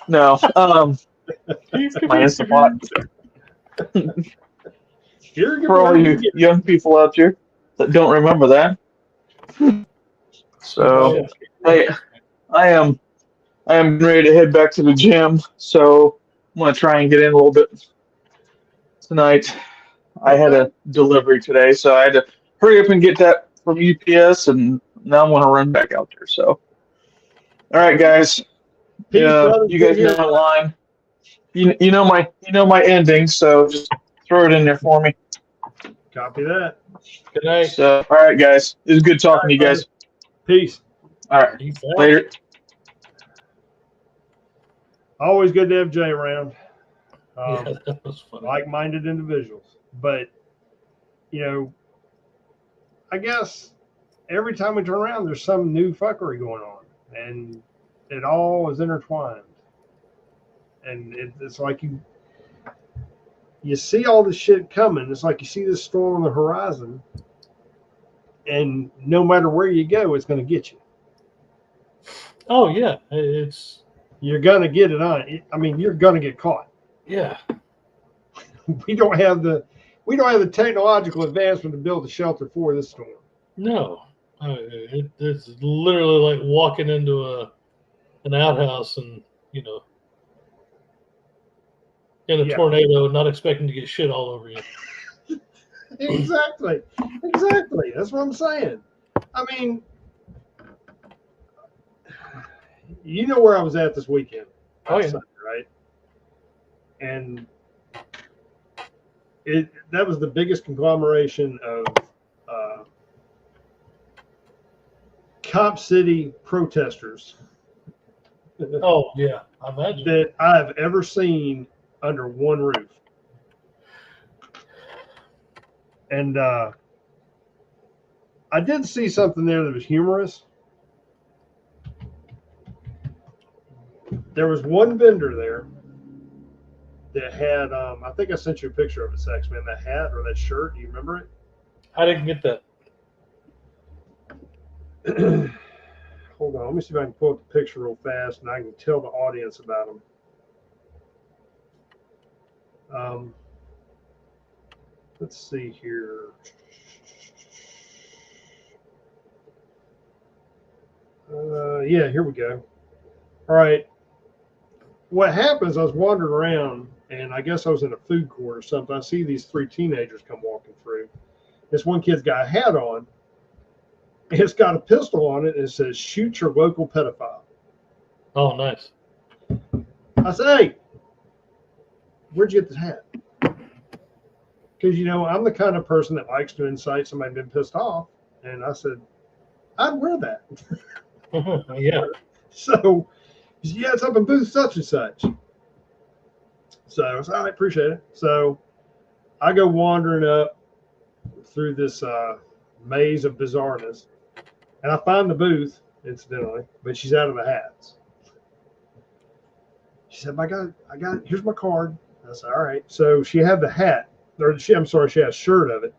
No, my Instant Pot. For all you young people out there that don't remember that. So, hey, I am ready to head back to the gym. So I'm gonna try and get in a little bit tonight. I had a delivery today, so I had to hurry up and get that from UPS, and now I'm gonna run back out there. So, all right, guys. Yeah, you guys know my line. You know my ending, so just throw it in there for me. Copy that. Good night. So, all right, guys. It was good talking to you guys. Peace. All right. Later. Always good to have Jay around. Yeah, that was funny. Like-minded individuals. But, I guess every time we turn around, there's some new fuckery going on. And it all is intertwined. And it's like you see all this shit coming. It's like you see this storm on the horizon. And no matter where you go, it's going to get you. Oh, yeah. You're going to get it on. I mean, you're going to get caught. Yeah. We don't have the technological advancement to build a shelter for this storm. No. It's literally like walking into an outhouse and, in a tornado, not expecting to get shit all over you. Exactly. That's what I'm saying. I mean, you know where I was at this weekend. Oh, yeah. Sunday, right? And that was the biggest conglomeration of Cop City protesters. Oh, yeah. I imagine. That I've ever seen under one roof. And I did see something there that was humorous. There was one vendor there that had, I think I sent you a picture of it, Sax, man, that hat or that shirt. Do you remember it? I didn't get that. Hold on. Let me see if I can pull up the picture real fast and I can tell the audience about them. Let's see here. Yeah, here we go. All right. What happens, I was wandering around, and I guess I was in a food court or something. I see these three teenagers come walking through. This one kid's got a hat on. It's got a pistol on it, and it says, "Shoot your local pedophile." Oh, nice. I said, "Hey, where'd you get this hat?" Because, I'm the kind of person that likes to incite somebody been pissed off. And I said, "I'd wear that." Yeah. So, yeah, it's up in booth such and such. So I said, "All right, appreciate it." So I go wandering up through this maze of bizarreness, and I find the booth, incidentally, but she's out of the hats. She said, I got, here's my card. I said, all right. So she had the hat, she had a shirt of it.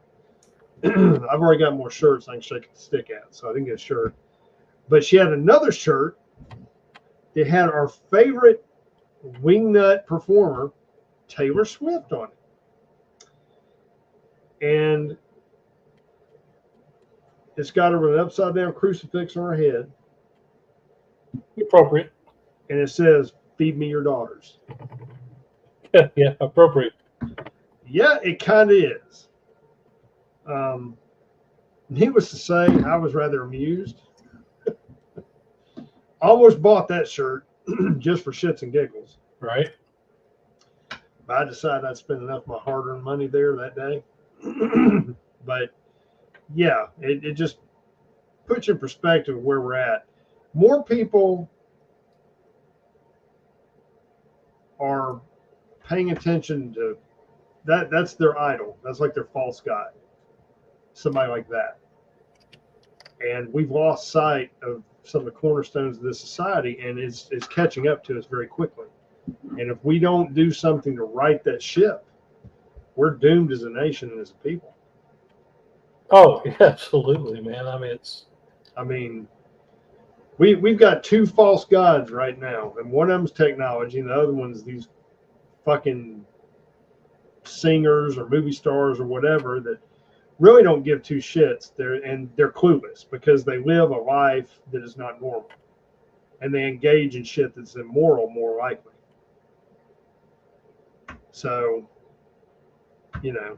I've already got more shirts I can shake the stick at, so I didn't get a shirt. But she had another shirt that had our favorite wingnut performer, Taylor Swift, on it. And it's got her with an upside down crucifix on her head. Appropriate. And it says, "Feed me your daughters." Yeah, appropriate. Yeah, it kind of is. Needless to say, I was rather amused. Almost bought that shirt just for shits and giggles. Right. But I decided I'd spend enough of my hard-earned money there that day. But yeah, it just puts you in perspective of where we're at. More people are paying attention to that. That's their idol. That's like their false god. Somebody like that. And we've lost sight of some of the cornerstones of this society, and it's catching up to us very quickly. And if we don't do something to right that ship, we're doomed as a nation and as a people. Oh, yeah, absolutely, man. I mean, we've got two false gods right now, and one of them's technology, and the other one's these fucking singers or movie stars or whatever that really don't give two shits. They're clueless because they live a life that is not normal, and they engage in shit that's immoral more likely. So, they're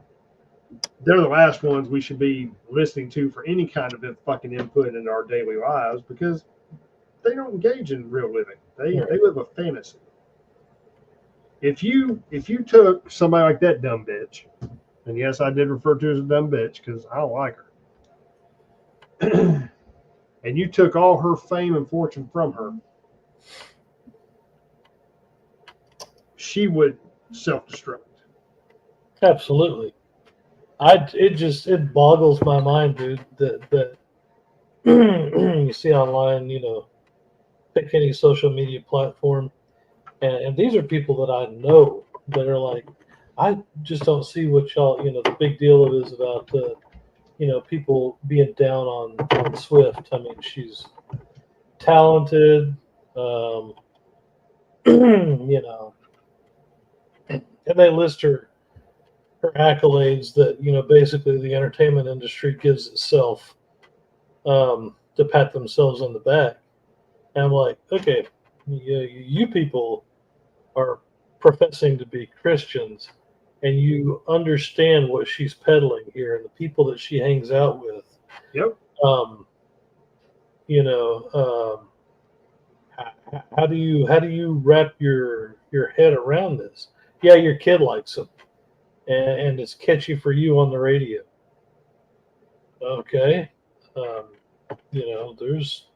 the last ones we should be listening to for any kind of fucking input in our daily lives because they don't engage in real living. They live a fantasy. If you took somebody like that dumb bitch, and yes, I did refer to her as a dumb bitch because I don't like her, and you took all her fame and fortune from her, she would self-destruct. absolutely. It boggles my mind, dude, that you see online, pick any social media platform, and these are people that I know that are like, I just don't see what y'all, the big deal of it is about people being down on Swift. I mean, she's talented, and they list her accolades that basically the entertainment industry gives itself to pat themselves on the back. And I'm like, okay, you people are professing to be Christians, and you understand what she's peddling here, and the people that she hangs out with. Yep. How do you wrap your head around this? Yeah, your kid likes them, and it's catchy for you on the radio. Okay, there's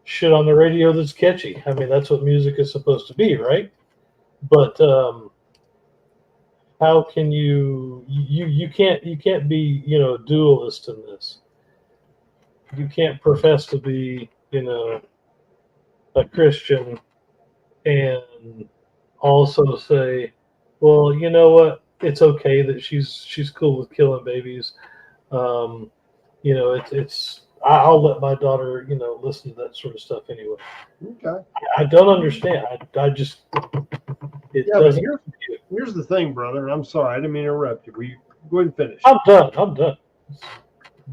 shit on the radio that's catchy. I mean, that's what music is supposed to be, right? But how can you can't be dualist in this. You can't profess to be a Christian and also say, well, you know what, it's okay that she's cool with killing babies. I'll let my daughter listen to that sort of stuff anyway. Okay. I don't understand. I just it Yeah, but doesn't. here's the thing, brother. I'm sorry, I didn't mean to interrupt you. Will you go ahead and finish? I'm done.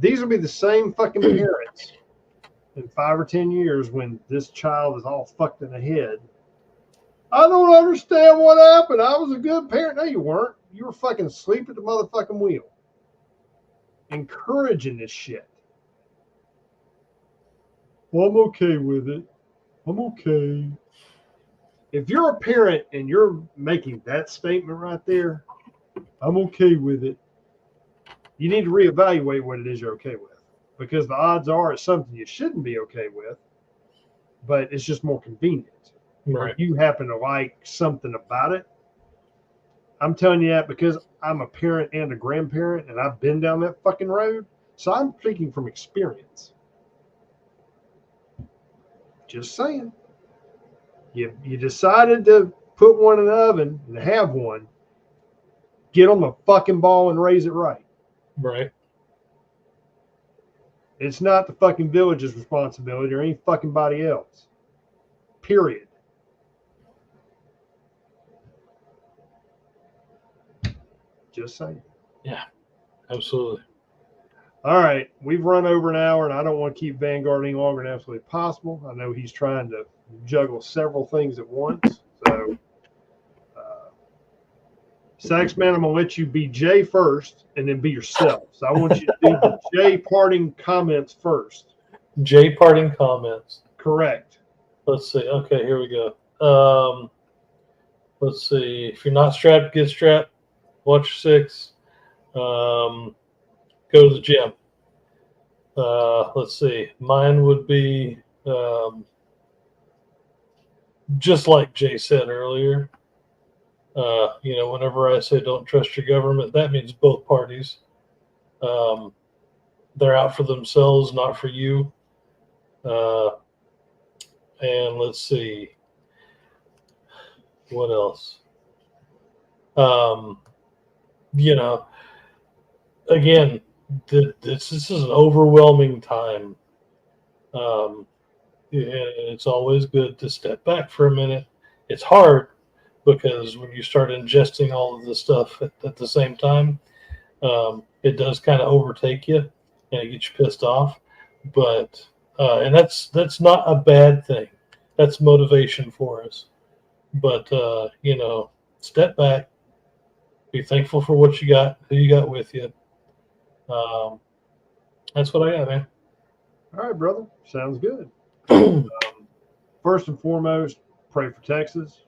These will be the same fucking parents in 5 or 10 years when this child is all fucked in the head. I don't understand what happened. I was a good parent. No, you weren't. You were fucking asleep at the motherfucking wheel. Encouraging this shit. Well, I'm okay with it. I'm okay. If you're a parent and you're making that statement right there, I'm okay with it, you need to reevaluate what it is you're okay with. Because the odds are it's something you shouldn't be okay with, but it's just more convenient. Right. If you happen to like something about it, I'm telling you that because I'm a parent and a grandparent and I've been down that fucking road. So I'm speaking from experience. Just saying. You decided to put one in the oven and have one. Get on the fucking ball and raise it right. Right. It's not the fucking village's responsibility or any fucking body else. Period. Just saying. Yeah, absolutely. All right, we've run over an hour, and I don't want to keep Vanguard any longer than absolutely possible. I know he's trying to juggle several things at once. So, Saxman, I'm going to let you be Jay first and then be yourself. So I want you to do the Jay parting comments first. Jay parting comments. Correct. Let's see. Okay, here we go. Let's see. If you're not strapped, get strapped. Watch your six. Go to the gym. Let's see. Mine would be just like Jay said earlier. Whenever I say don't trust your government, that means both parties. They're out for themselves, not for you. And let's see. What else? Again, this is an overwhelming time. It's always good to step back for a minute. It's hard because when you start ingesting all of this stuff at the same time, it does kind of overtake you and it gets you pissed off. But and that's not a bad thing. That's motivation for us. But step back, be thankful for what you got, who you got with you. That's what I got, man. All right, brother. Sounds good. First and foremost, pray for Texas.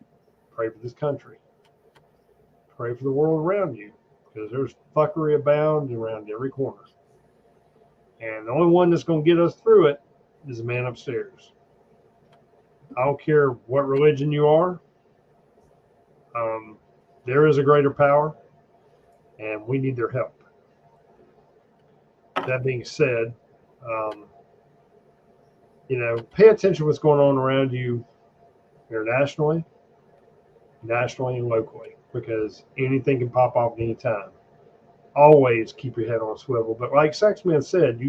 Pray for this country. Pray for the world around you, because there's fuckery abound around every corner. And the only one that's going to get us through it is the man upstairs. I don't care what religion you are. There is a greater power, and we need their help. That being said, pay attention to what's going on around you internationally, nationally, and locally, because anything can pop off at any time. Always keep your head on a swivel. But like Saxman said,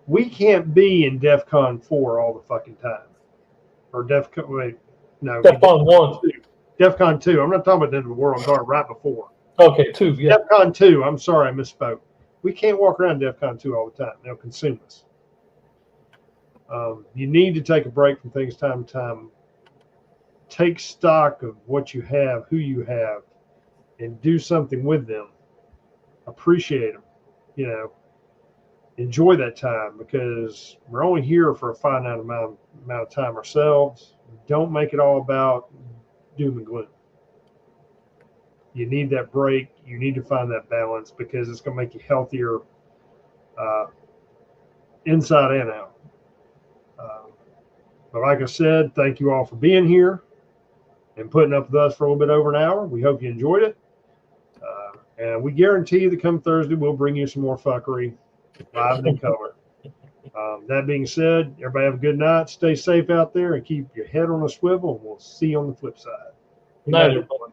we can't be in DEFCON 4 all the fucking time. Or DEFCON 1. DEFCON 2. I'm not talking about the World Guard right before. Okay, 2, yeah. DEFCON 2. I'm sorry, I misspoke. We can't walk around DEFCON 2 all the time. They'll consume us. You need to take a break from things time to time. Take stock of what you have, who you have, and do something with them. Appreciate them. Enjoy that time, because we're only here for a finite amount of time ourselves. Don't make it all about doom and gloom. You need that break. You need to find that balance, because it's going to make you healthier inside and out. But like I said, thank you all for being here and putting up with us for a little bit over an hour. We hope you enjoyed it. And we guarantee that come Thursday, we'll bring you some more fuckery live and in color. That being said, everybody have a good night. Stay safe out there and keep your head on a swivel. And we'll see you on the flip side. Good night, everyone.